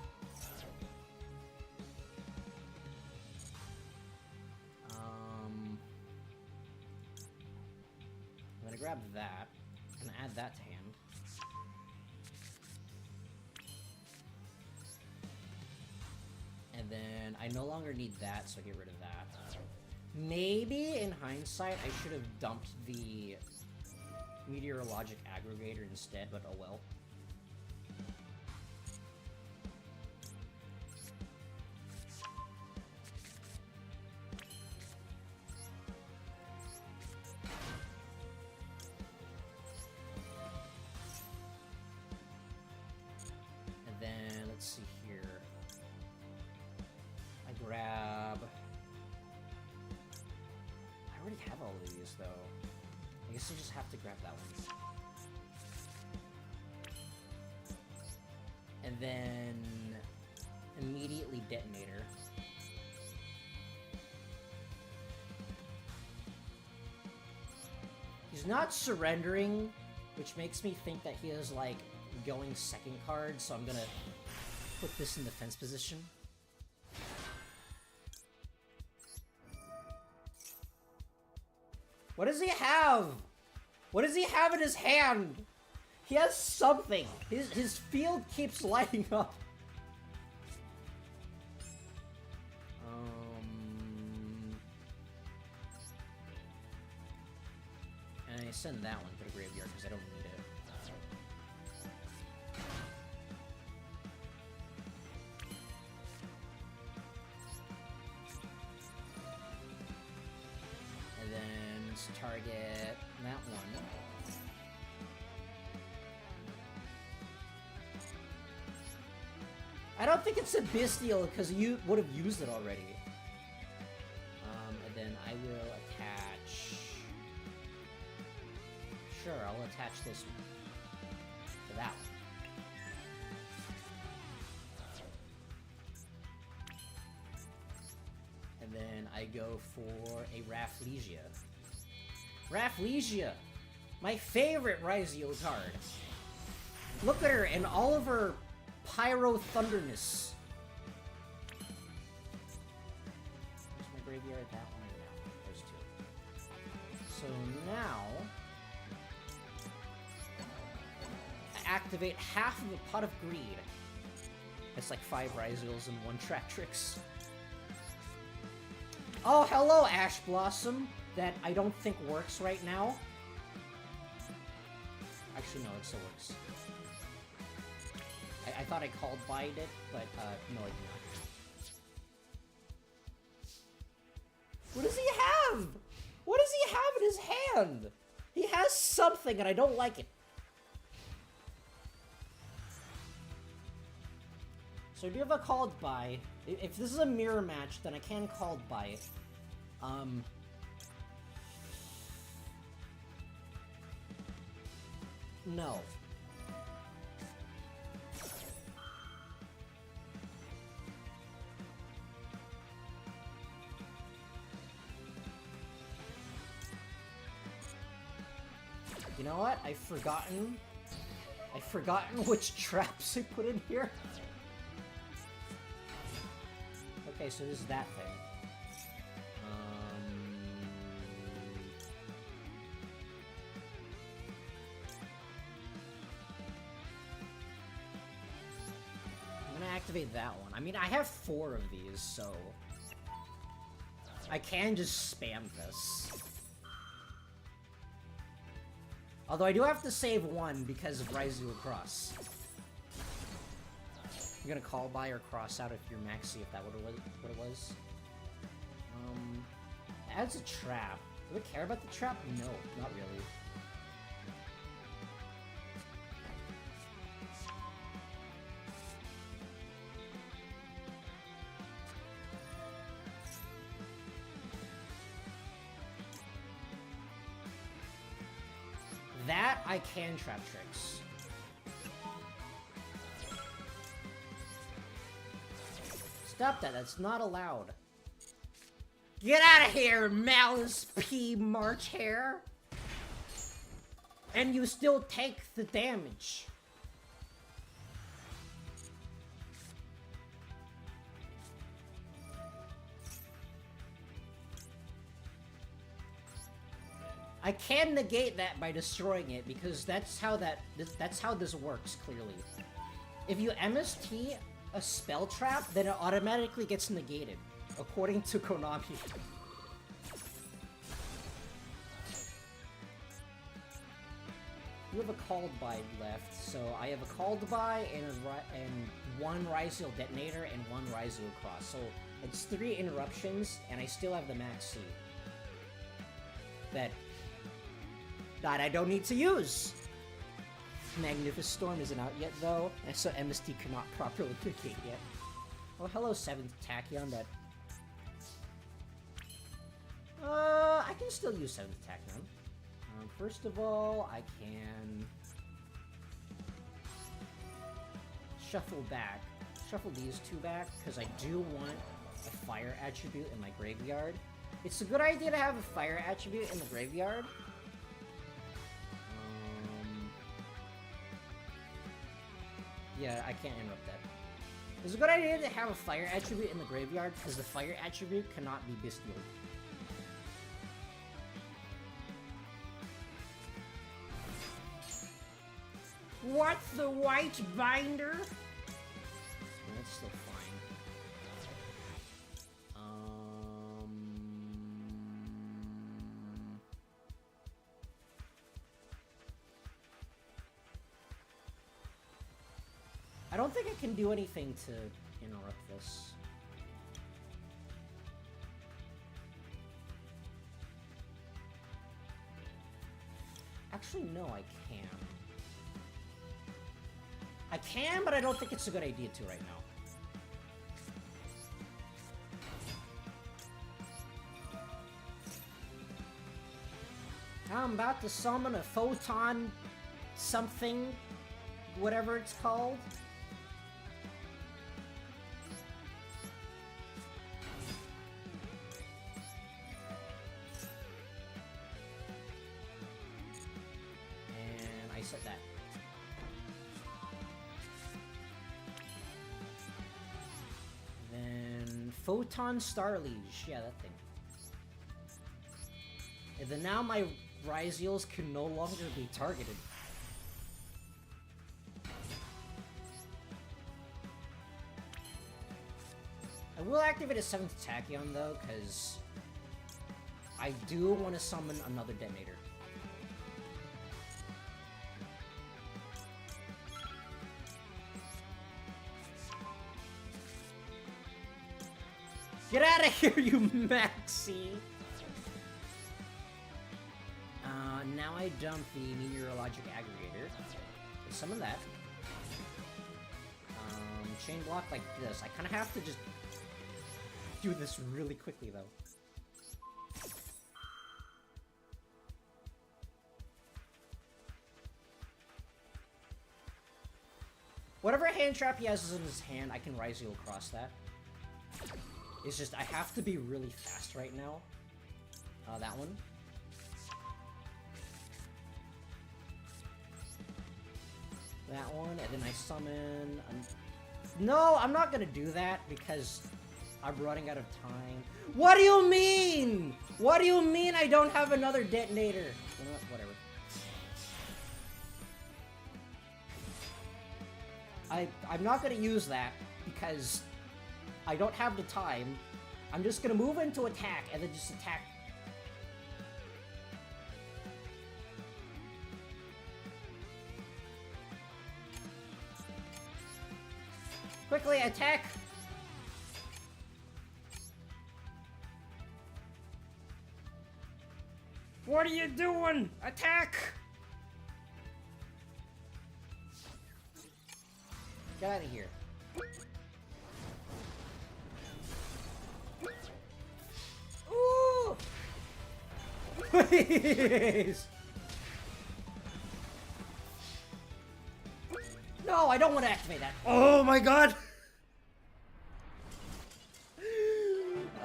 I'm gonna grab that and add that to hand. And then I no longer need that, so I get rid of that. Maybe in hindsight I should have dumped the meteorologic aggregator instead, but oh well. Let's see here. I grab... I already have all of these, though. I guess I just have to grab that one. And then... immediately Detonator. He's not surrendering, which makes me think that he is, like, going second card, so I'm gonna put this in defense position. What does he have? What does he have in his hand? He has something. His field keeps lighting up. And I send that one to the graveyard because I don't need it. let's target that one. I don't think it's a bestial because you would have used it already. And then I will attach... Sure, I'll attach this one to that one. And then I go for a Rafflesia. Rafflesia! My favorite Ryzeal card. Look at her and all of her pyro thunderness. Where's my graveyard? That one and that one. Those two. So now... I activate half of a Pot of Greed. That's like 5 Ryzeals and 1 Tractrix. Oh, hello, Ash Blossom! That I don't think works right now. Actually, no, it still works. I thought I called by it, but no, I did not. What does he have? What does he have in his hand? He has something, and I don't like it. So I do have a called by. If this is a mirror match, then I can called by it. No. You know what? I've forgotten which traps I put in here. Okay, so this is that thing. I'm gonna activate that one. I mean, I have 4 of these, so I can just spam this. Although I do have to save 1 because of Ryzeal Cross. You're gonna call by or cross out if you're maxi, if that what it was. Adds a trap. Do I care about the trap? No, not really. That I can trap tricks. Stop that, that's not allowed. Get out of here, Malice P. March Hare! And you still take the damage. I can negate that by destroying it, because that's how this works, clearly. If you MST a spell trap, then it automatically gets negated, according to Konami. You have a called by left, so I have a called by and 1 Ryzeal detonator and 1 Ryzeal cross. So it's 3 interruptions, and I still have the max C. That I don't need to use. Magnificent Storm isn't out yet, though, and so MST cannot properly negate yet. Oh, hello, 7th Tachyon, that... I can still use 7th Tachyon. First of all, I can... shuffle these 2 back, because I do want a fire attribute in my graveyard. It's a good idea to have a fire attribute in the graveyard. Yeah, I can't interrupt that. It's a good idea to have a fire attribute in the graveyard, because the fire attribute cannot be bestial. What's the white binder? That's still fine. I don't think I can do anything to interrupt this. Actually, no, I can. I can, but I don't think it's a good idea to right now. I'm about to summon a photon something, whatever it's called. And I said that. Then Photon Starliege, yeah, that thing. And then now my Ryzeals can no longer be targeted. I will activate a 7th Tachyon though, because I do want to summon another detonator. Get out of here, you Maxi! Now I dump the Meteorologic Aggregator. Let's summon that. Chain block like this. I kind of have to just do this really quickly, though. Whatever hand trap he has in his hand, I can Ryzeal across that. It's just, I have to be really fast right now. That one. That one, and then I summon... No, I'm not gonna do that, because I'm running out of time. What do you mean? What do you mean I don't have another detonator? You know what? Whatever. I'm not gonna use that, because I don't have the time. I'm just gonna move into attack, and then just attack. Quickly, attack! What are you doing? Attack! Get out of here. Ooh! Please! No, I don't want to activate that. Oh my god!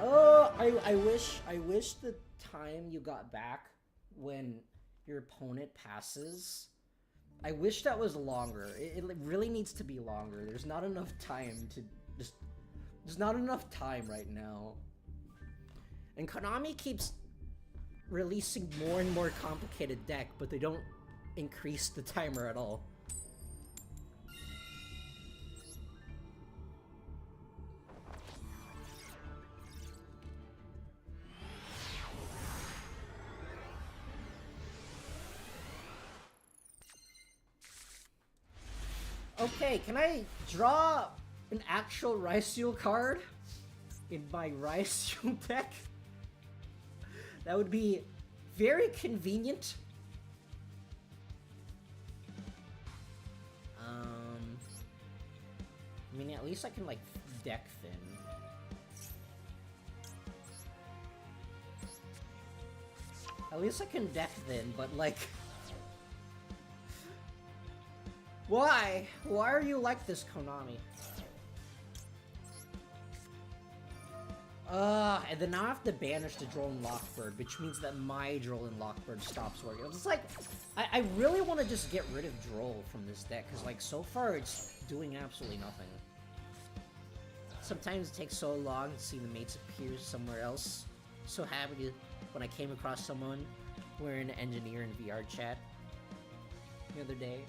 Oh, I wish the time you got back when your opponent passes, I wish that was longer. It really needs to be longer. There's not enough time to there's not enough time right now. And Konami keeps releasing more and more complicated deck, but they don't increase the timer at all. Okay, can I draw an actual Ryzeal card in my Ryzeal deck? That would be very convenient. I mean, at least I can, like, deck thin. At least I can deck thin, but, like... Why? Why are you like this, Konami? And then now I have to banish the Drone Lockbird, which means that my Drone Lockbird stops working. It's like, I really want to just get rid of Droll from this deck, because, like, so far it's doing absolutely nothing. Sometimes it takes so long to see the mates appear somewhere else. So happy to, when I came across someone wearing an engineer in VR chat the other day.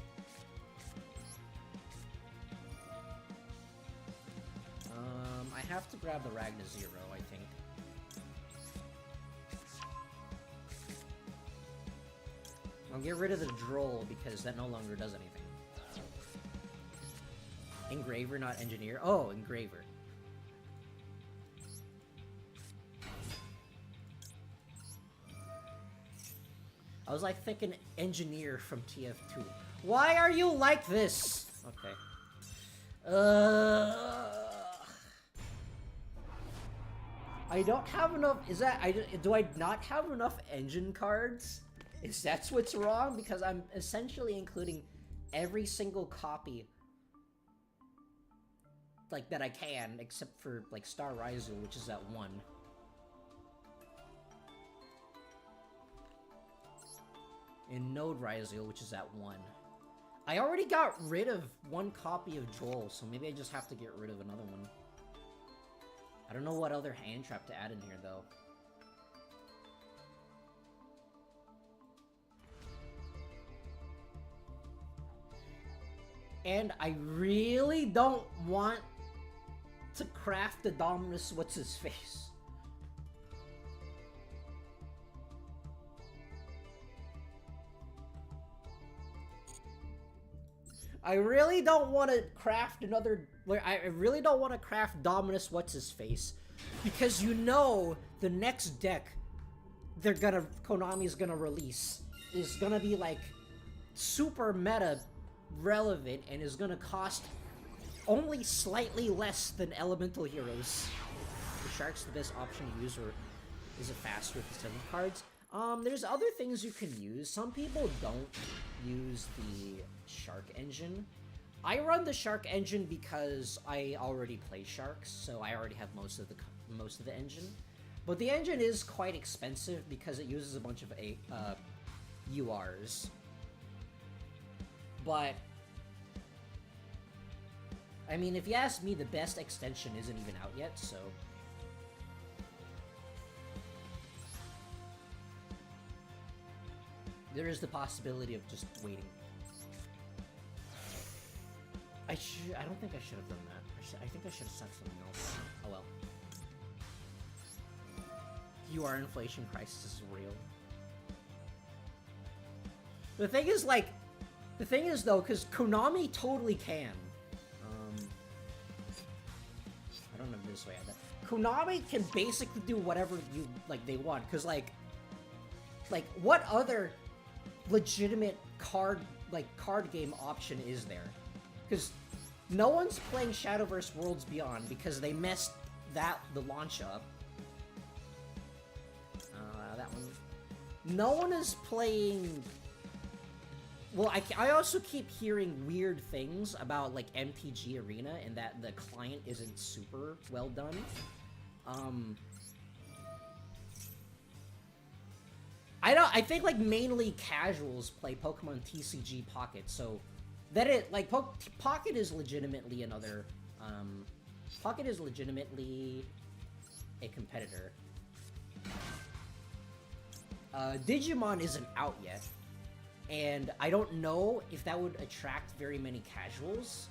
I have to grab the Ragna Zero, I think. I'll get rid of the Droll because that no longer does anything. Engraver, not Engineer. Oh, Engraver. I was like thinking engineer from TF2. Why are you like this? Okay. I don't have enough. Do I not have enough engine cards? Is that what's wrong? Because I'm essentially including every single copy like that I can, except for like Star Ryzeal, which is at 1. And Node Ryzeal, which is at 1. I already got rid of 1 copy of Duel, so maybe I just have to get rid of another one. I don't know what other hand trap to add in here, though. And I really don't want to craft the Dominus What's-His-Face. I really don't want to craft another... I really don't want to craft Dominus What's-His-Face. Because you know the next deck Konami's gonna release is gonna be like super meta relevant and is gonna cost only slightly less than Elemental Heroes. The Shark's the best option to use, or is it faster with the 7 cards? There's other things you can use. Some people don't use the Shark engine. I run the Shark engine because I already play Sharks, so I already have most of the engine. But the engine is quite expensive because it uses a bunch of URs. But I mean, if you ask me, the best extension isn't even out yet, so there is the possibility of just waiting. I don't think I should have done that. I think I should have said something else. Oh well. UR inflation crisis is real. The thing is though, because Konami totally can. I don't know this way. Konami can basically do whatever they want, because like what other legitimate card game option is there? Because no one's playing Shadowverse Worlds Beyond because they messed the launch up. That one. No one is playing. Well, I also keep hearing weird things about like MTG Arena and that the client isn't super well done. I think like mainly casuals play Pokemon TCG Pocket, so that Pocket is legitimately another Pocket is legitimately a competitor. Digimon isn't out yet, and I don't know if that would attract very many casuals.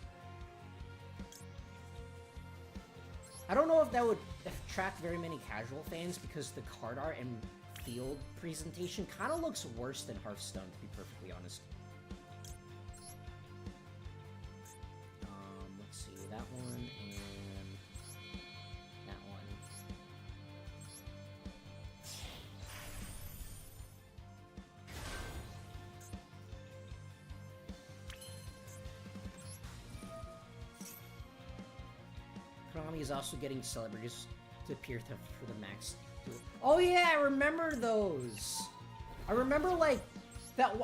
I don't know if that would attract very many casual fans because the card art and field presentation kind of looks worse than Hearthstone, to be perfectly honest. Let's see, that one and that one. Konami is also getting celebrities to appear for the max. Oh yeah, I remember those. I remember that.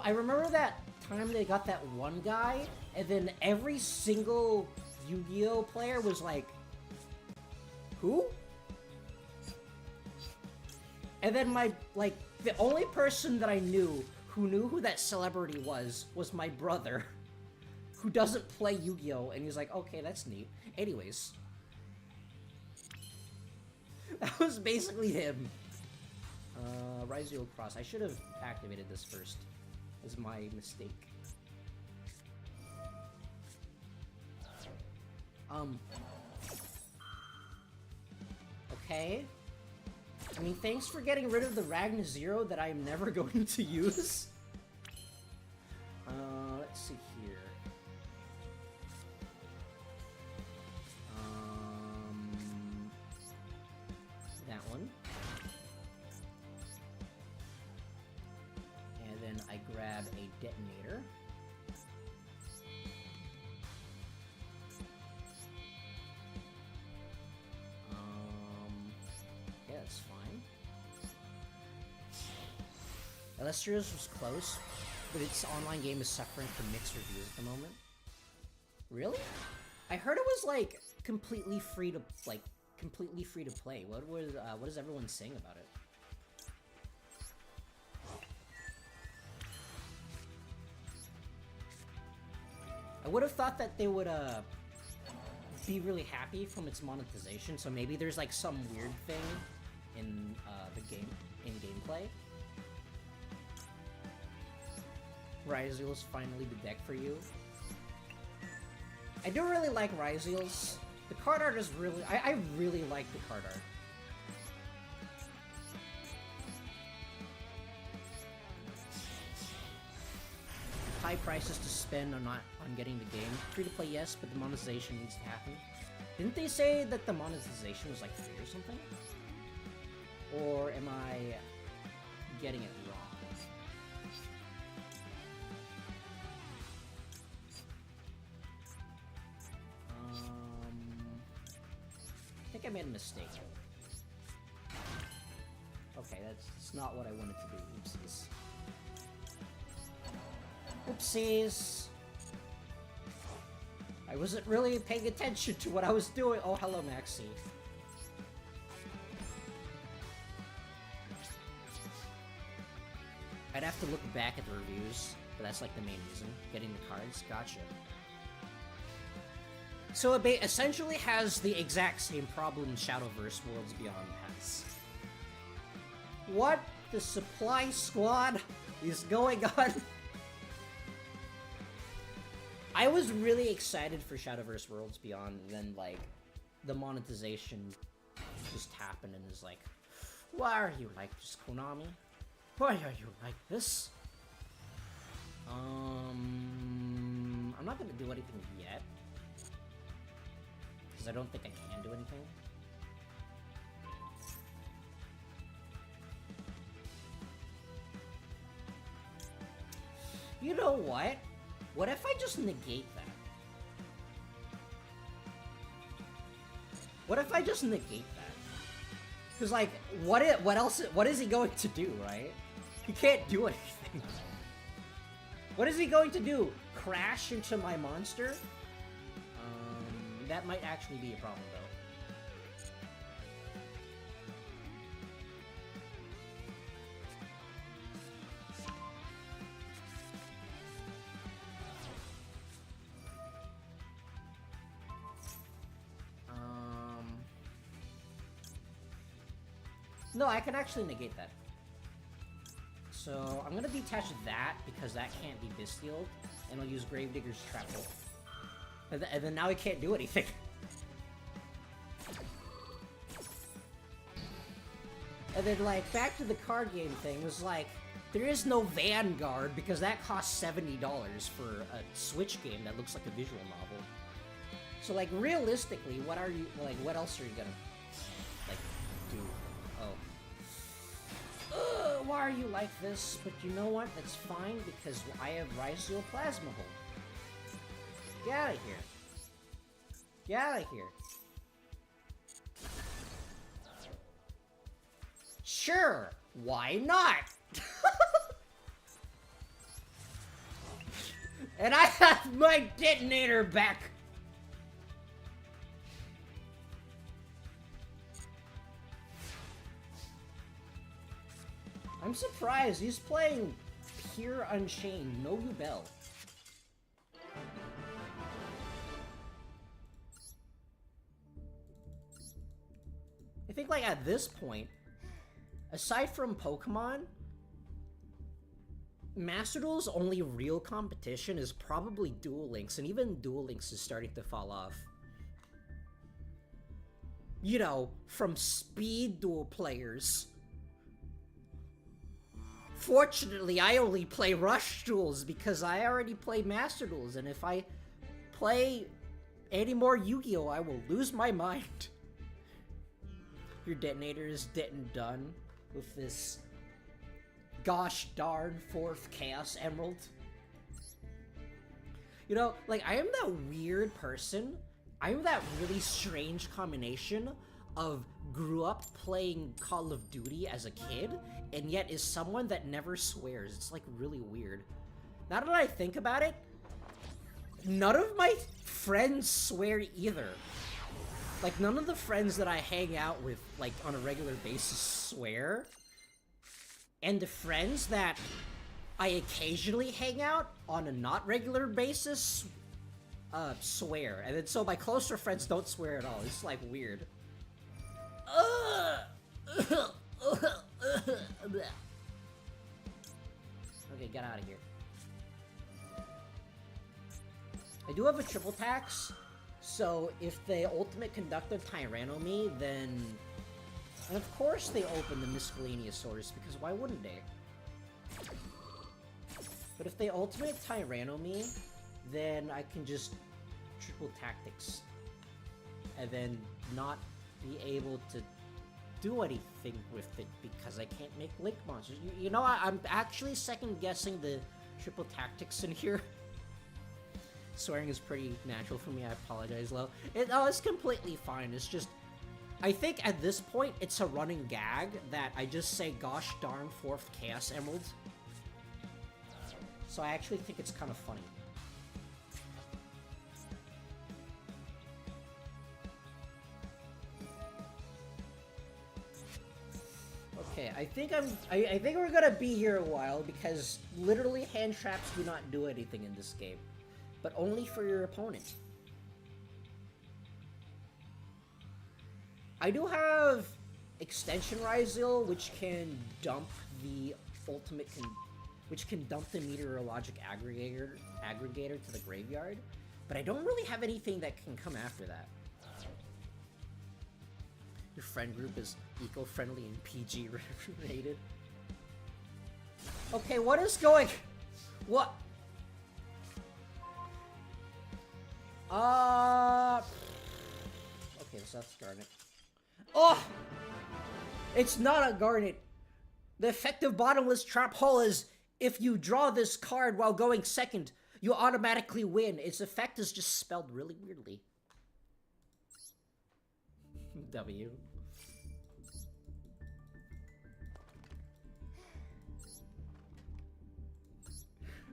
I remember that time they got that one guy, and then every single Yu-Gi-Oh player was like, "Who?" And then the only person that I knew who that celebrity was my brother, who doesn't play Yu-Gi-Oh, and he's like, "Okay, that's neat." Anyways. That was basically him. Ryzeal Cross. I should have activated this first. This is my mistake. Okay. I mean, thanks for getting rid of the Ragna Zero that I'm never going to use. Let's see here. That one. And then detonator. Yeah, that's fine. Illustrious was close, but its online game is suffering from mixed reviews at the moment. Really? I heard it was like completely free to play. What is everyone saying about it? I would have thought that they would be really happy from its monetization, so maybe there's like some weird thing in gameplay. Ryzeal is finally the deck for you. I do really like Ryzeal's. The card art is really... I really like the card art. High prices to spend on getting the game. Free to play, yes, but the monetization needs to happen. Didn't they say that the monetization was like free or something? Or am I getting it wrong? I think I made a mistake. Okay, that's not what I wanted to do. Oopsies. Oopsies! I wasn't really paying attention to what I was doing. Oh, hello, Maxi. I'd have to look back at the reviews, but that's like the main reason. Getting the cards. Gotcha. So it essentially has the exact same problem Shadowverse Worlds Beyond has. What the supply squad is going on? I was really excited for Shadowverse Worlds Beyond, and then, like, the monetization just happened and is like, why are you like this, Konami? Why are you like this? I'm not gonna do anything yet. Because I don't think I can do anything. You know what? What if I just negate that? What if I just negate that? Because, like, what is he going to do, right? He can't do anything. What is he going to do? Crash into my monster? That might actually be a problem, though. No, I can actually negate that. So, I'm gonna detach that, because that can't be Bestialed, and I'll use Gravedigger's Trap Hole. And then now he can't do anything. And then, like, back to the card game thing, was like, there is no Vanguard, because that costs $70 for a Switch game that looks like a visual novel. So, like, realistically, what else are you gonna, like, do? Oh. Why are you like this? But you know what? That's fine, because I have Ryzeal Plasma Hold. Get out of here. Get out of here. Sure, why not? And I have my detonator back. I'm surprised he's playing pure Unchained, no Yugioh. I think, like, at this point, aside from Pokemon, Master Duel's only real competition is probably Duel Links, and even Duel Links is starting to fall off. You know, from speed duel players. Fortunately, I only play Rush Duels because I already play Master Duels, and if I play any more Yu-Gi-Oh, I will lose my mind. Your detonator is dead and done with this gosh darn 4th Chaos Emerald. You know, like, I am that weird person. I am that really strange combination of grew up playing Call of Duty as a kid, and yet is someone that never swears. It's, like, really weird. Now that I think about it, none of my friends swear either. Like, none of the friends that I hang out with, like, on a regular basis swear. And the friends that I occasionally hang out on a not regular basis, swear. And then so my closer friends don't swear at all. It's, like, weird. Okay, get out of here. I do have a triple tax, so if they ultimate conductor Tyranno me, then... And of course they open the miscellaneous source, because why wouldn't they? But if they ultimate Tyranno me, then I can just triple tactics. And then not be able to do anything with it, because I can't make link monsters. You know, I'm actually second-guessing the triple tactics in here. Swearing is pretty natural for me, I apologize, Lo. It's completely fine, it's just... I think at this point, it's a running gag that I just say, gosh darn 4th Chaos Emerald. So I actually think it's kind of funny. Okay, I think we're gonna be here a while, because literally hand traps do not do anything in this game. But only for your opponent. I do have Extension Ryzeal, which can dump the ultimate which can dump the meteorologic aggregator to the graveyard, but I don't really have anything that can come after that. Your friend group is eco-friendly and PG rated. Okay, what is going... What? Okay, so that's Garnet. Oh! It's not a Garnet. The effective bottomless trap hole is, if you draw this card while going second, you automatically win. Its effect is just spelled really weirdly. W.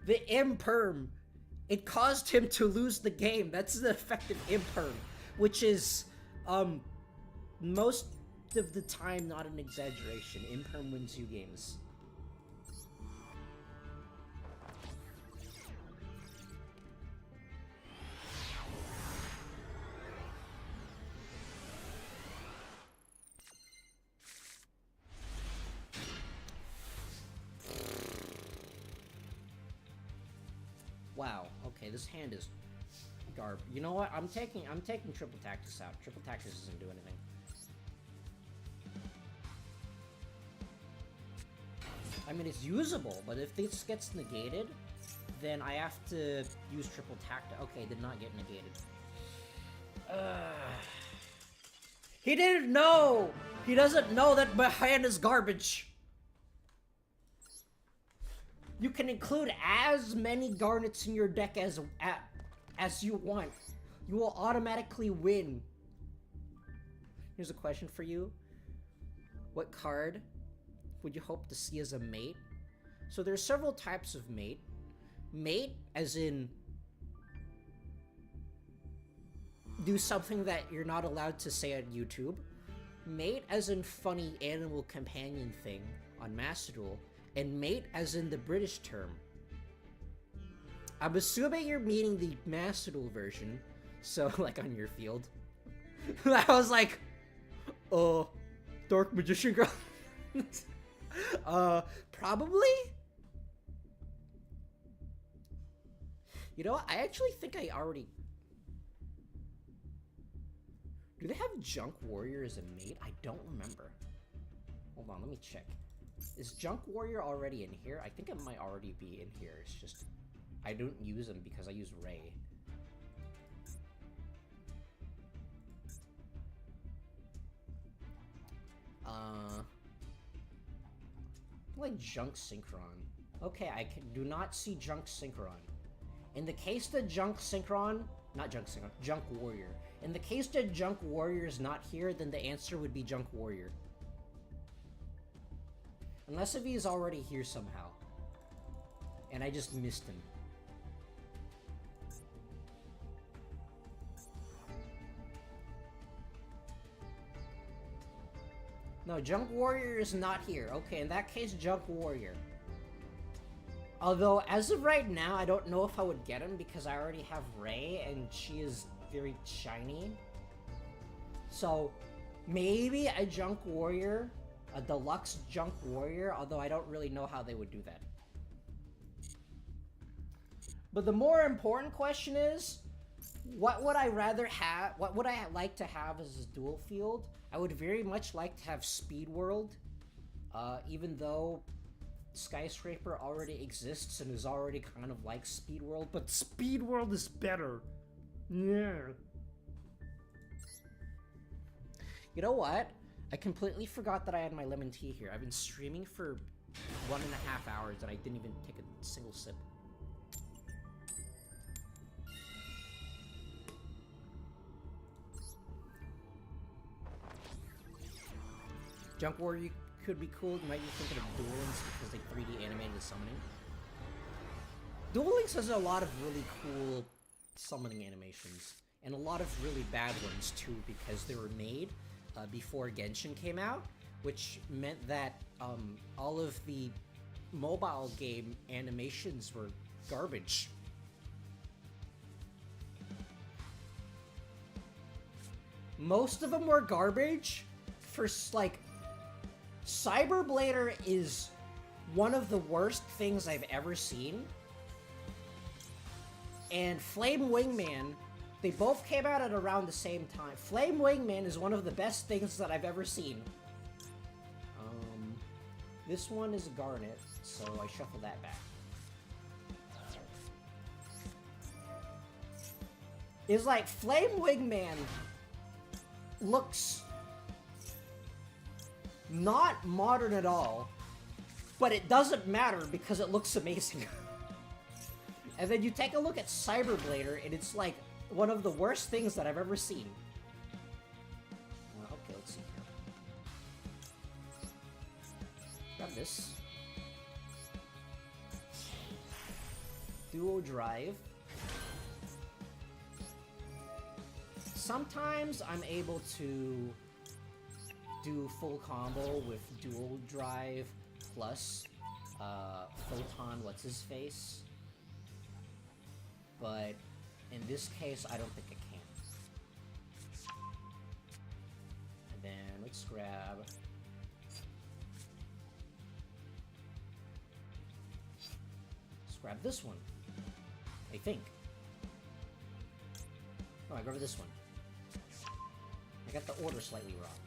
The imperm. It caused him to lose the game. That's the effective imperm, which is, most of the time not an exaggeration. Imperm wins you games. Wow. Okay, this hand is garb. You know what? I'm taking triple tactics out. Triple tactics doesn't do anything. I mean, it's usable, but if this gets negated, then I have to use triple tactic. Okay, did not get negated. He didn't know! He doesn't know that my hand is garbage! You can include as many garnets in your deck as you want. You will automatically win. Here's a question for you. What card would you hope to see as a mate? So there's several types of mate. Mate, as in do something that you're not allowed to say on YouTube. Mate, as in funny animal companion thing on Master Duel. And mate, as in the British term. I'm assuming you're meaning the Master Duel version, so, like, on your field. I was like, Dark Magician Girl. Probably? You know what? I actually think I already... Do they have Junk Warrior as a mate? I don't remember. Hold on, let me check. Is Junk Warrior already in here? I think it might already be in here. It's just... I don't use him because I use Ray. Like Junk Synchron. Okay, do not see Junk Synchron. In the case that Junk Synchron, not Junk Synchron, Junk Warrior. In the case that Junk Warrior is not here, then the answer would be Junk Warrior. Unless if he's already here somehow. And I just missed him. No, Junk Warrior is not here. Okay, in that case, Junk Warrior. Although, as of right now, I don't know if I would get him because I already have Ray, and she is very shiny. So, maybe a Junk Warrior, a deluxe Junk Warrior, although I don't really know how they would do that. But the more important question is, what would I rather have, what would I like to have as a dual field? I would very much like to have Speed World, even though Skyscraper already exists and is already kind of like Speed World, but Speed World is better. Yeah. You know what? I completely forgot that I had my lemon tea here. I've been streaming for 1.5 hours and I didn't even take a single sip. Junk Warrior could be cool. You might be thinking of Duel Links because they 3D animated the summoning. Duel Links has a lot of really cool summoning animations. And a lot of really bad ones too, because they were made before Genshin came out, which meant that all of the mobile game animations were garbage. Most of them were garbage for, like, Cyberblader is one of the worst things I've ever seen. And Flame Wingman, they both came out at around the same time. Flame Wingman is one of the best things that I've ever seen. This one is a Garnet, so I shuffle that back. It's like Flame Wingman looks not modern at all, but it doesn't matter because it looks amazing. And then you take a look at Cyberblader, and it's like one of the worst things that I've ever seen. Okay, let's see here. Grab this. Duo Drive. Sometimes I'm able to do full combo with Dual Drive plus Photon what's-his-face. But in this case, I don't think I can. And then let's grab... Let's grab this one, I think. Oh, I grabbed this one. I got the order slightly wrong.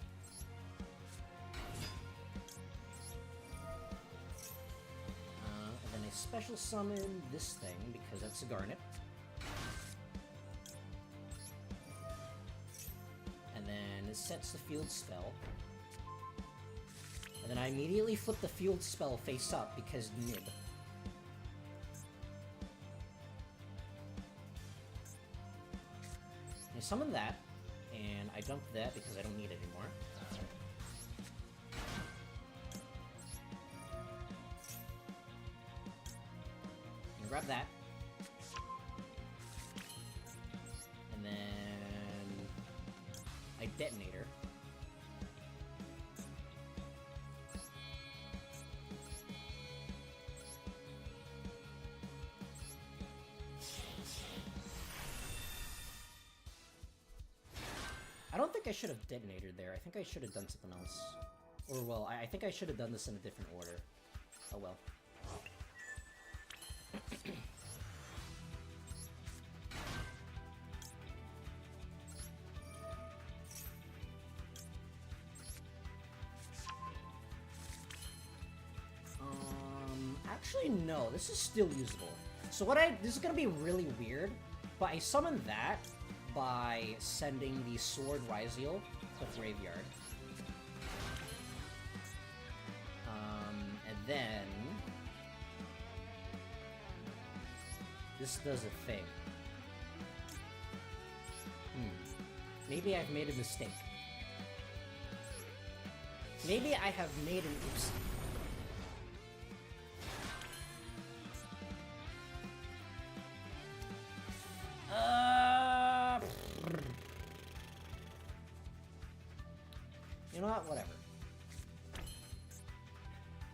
And then I special summon this thing, because that's a Garnet. And then it sets the field spell. And then I immediately flip the field spell face up, because nib. I summon that, and I dump that because I don't need it anymore. And grab that. And then I detonate her. I don't think I should have detonated there. I think I should have done something else. Or, well, I think I should have done this in a different order. Oh well. Actually, no. This is still usable. So this is gonna be really weird, but I summoned that by sending the Sword Ryzeal to Graveyard. And then... this does a thing. Maybe I've made a mistake. Maybe I have made an oopsie. You know what? Whatever.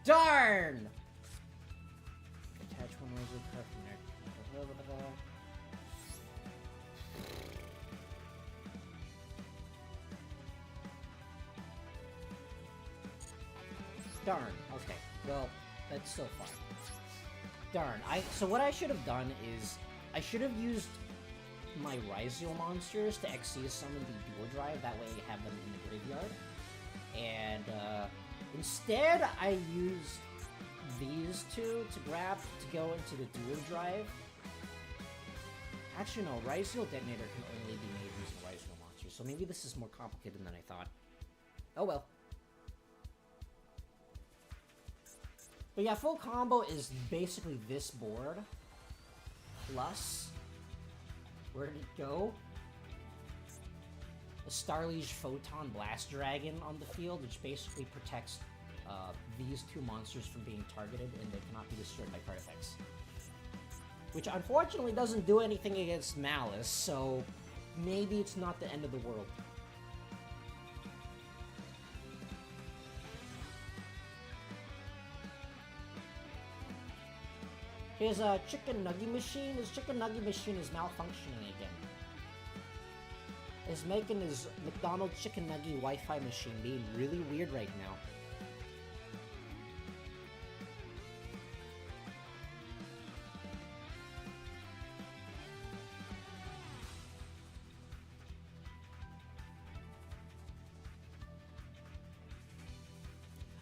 Darn! Attach one Ryzeal card from there. Darn. Okay. Well, that's still fine. Darn. So what I should have done is I should have used my Ryzeal monsters to XC summon the Duel Drive. That way I have them in the graveyard. And instead, I used these two to grab to go into the Duel Drive. Actually, no. Ryzeal Detonator can only be made using Ryzeal monsters. So maybe this is more complicated than I thought. Oh well. But yeah, full combo is basically this board. Plus... where did it go? A Starliege Photon Blast Dragon on the field, which basically protects these two monsters from being targeted, and they cannot be destroyed by card effects. Which unfortunately doesn't do anything against Malice, so maybe it's not the end of the world. His chicken nugget machine is malfunctioning again. It's making his McDonald's chicken nugget Wi-Fi machine being really weird right now.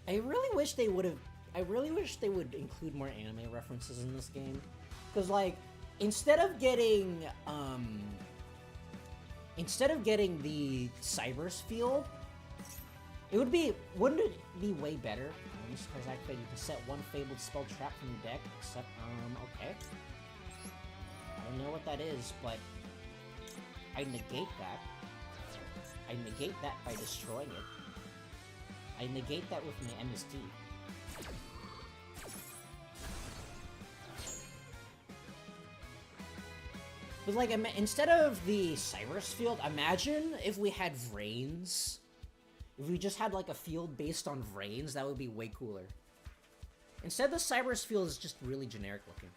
I really wish they would include more anime references in this game. Because, like, instead of getting the Cyber's field, wouldn't it be way better? This card's activated. You can set one Fabled Spell Trap from your deck, except, okay. I don't know what that is, but I negate that. I negate that by destroying it. I negate that with my MST. But like, instead of the Cyrus field, imagine if we had Vrains. If we just had like a field based on Vrains, that would be way cooler. Instead, the Cyrus field is just really generic looking.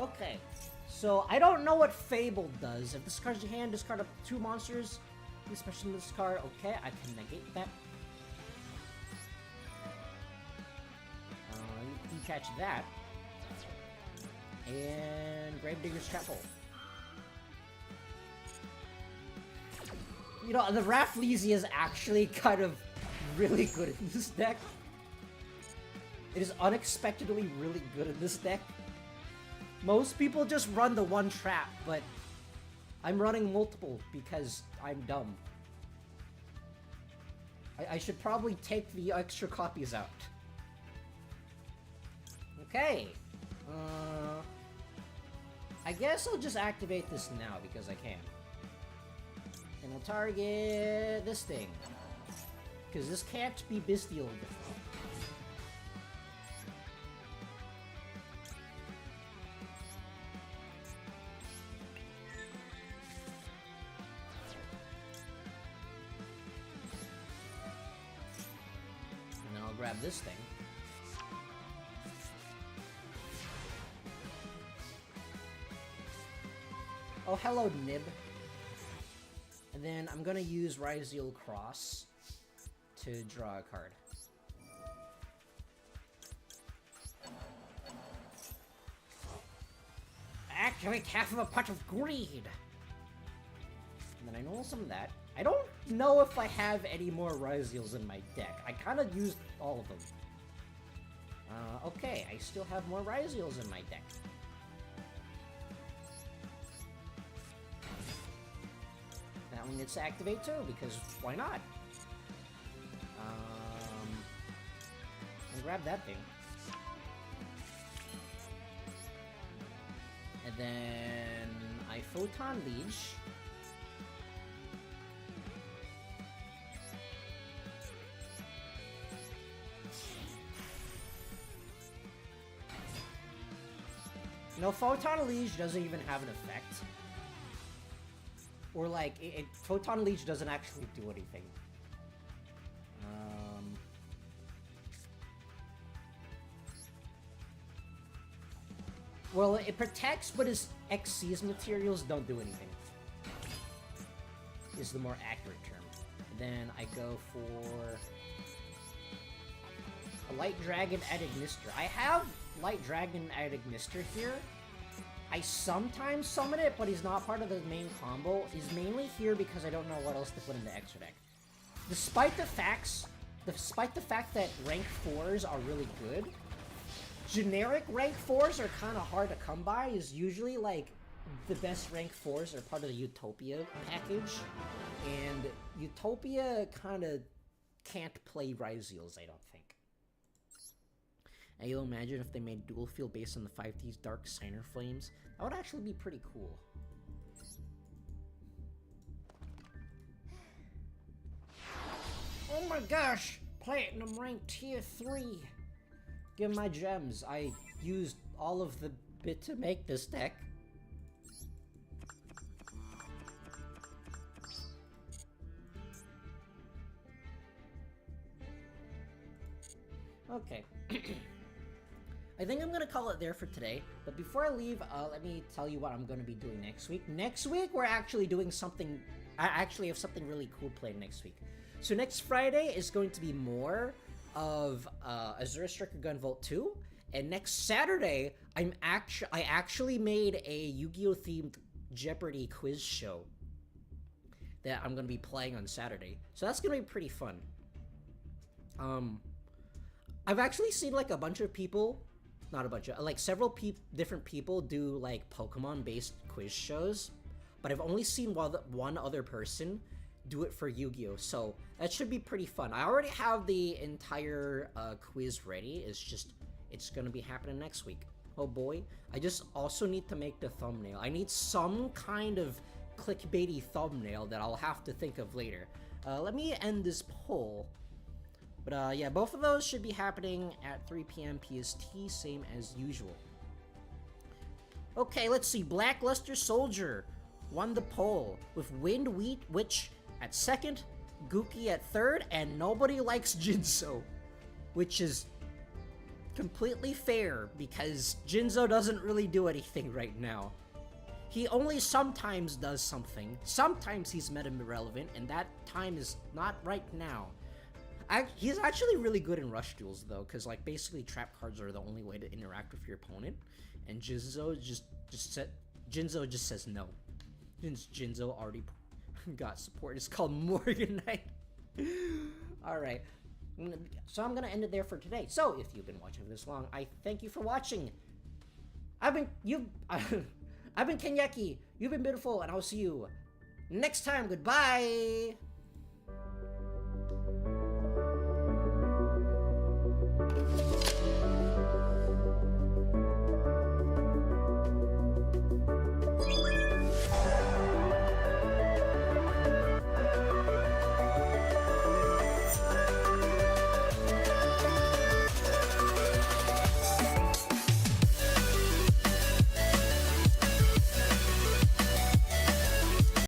Okay. So, I don't know what Fable does. If this card's in your hand, discard up 2 monsters. Especially this card. Okay, I can negate that. You catch that. And Gravedigger's Chapel. You know, the Rafflesia is actually kind of really good in this deck. It is unexpectedly really good in this deck. Most people just run the one trap, but I'm running multiple because I'm dumb. I should probably take the extra copies out. Okay. I guess I'll just activate this now because I can. And I'll target this thing. Because this can't be bestialed. Grab this thing. Oh, hello, Nib. And then I'm gonna use Ryzeal Cross to draw a card. Activate half of a pot of greed! And then I know some of that. I don't know if I have any more Ryzeals in my deck. I kind of used all of them. Okay, I still have more Ryzeals in my deck. one needs to activate too, because why not? I'll grab that thing. And then I Photon Leech. No, Photon Leech doesn't even have an effect. Or like, Photon Leech doesn't actually do anything. Well, it protects, but its Xyz materials don't do anything. Is the more accurate term. Then I go for a Light Dragon at Ignister. I have Light Dragon at Ignister here. I sometimes summon it, but he's not part of the main combo. He's mainly here because I don't know what else to put in the extra deck. Despite the fact that rank 4s are really good, generic rank 4s are kind of hard to come by. Is usually like the best rank 4s are part of the Utopia package, and Utopia kind of can't play Ryzeals, I don't think. And you'll imagine if they made Duel Field based on the 5D's Dark Signer Flames. That would actually be pretty cool. Oh my gosh! Platinum rank tier 3! Give my gems. I used all of the bit to make this deck. Okay. I think I'm gonna call it there for today, but before I leave, let me tell you what I'm gonna be doing next week. Next week, we're actually doing something. I actually have something really cool planned next week. So next Friday is going to be more of Azure Striker Gunvolt 2, and next Saturday, I actually made a Yu-Gi-Oh themed Jeopardy quiz show that I'm gonna be playing on Saturday. So that's gonna be pretty fun. I've actually seen like a bunch of people. Not a bunch of, like several different people do like Pokemon-based quiz shows, but I've only seen one other person do it for Yu-Gi-Oh! So that should be pretty fun. I already have the entire quiz ready. It's gonna be happening next week. Oh boy. I just also need to make the thumbnail. I need some kind of clickbaity thumbnail that I'll have to think of later. Let me end this poll. But yeah, both of those should be happening at 3 p.m. PST, same as usual. Okay, let's see. Blackluster Soldier won the poll with Wind Witch at second, Gookie at third, and nobody likes Jinzo, which is completely fair because Jinzo doesn't really do anything right now. He only sometimes does something. Sometimes he's meta irrelevant, and that time is not right now. He's actually really good in rush duels though, because like basically trap cards are the only way to interact with your opponent, and Jinzo just says no. Since Jinzo already got support, it's called Morganite. All right, so I'm gonna end it there for today. So if you've been watching this long, I thank you for watching. I've been Kenyeki. You've been beautiful, and I'll see you next time. Goodbye.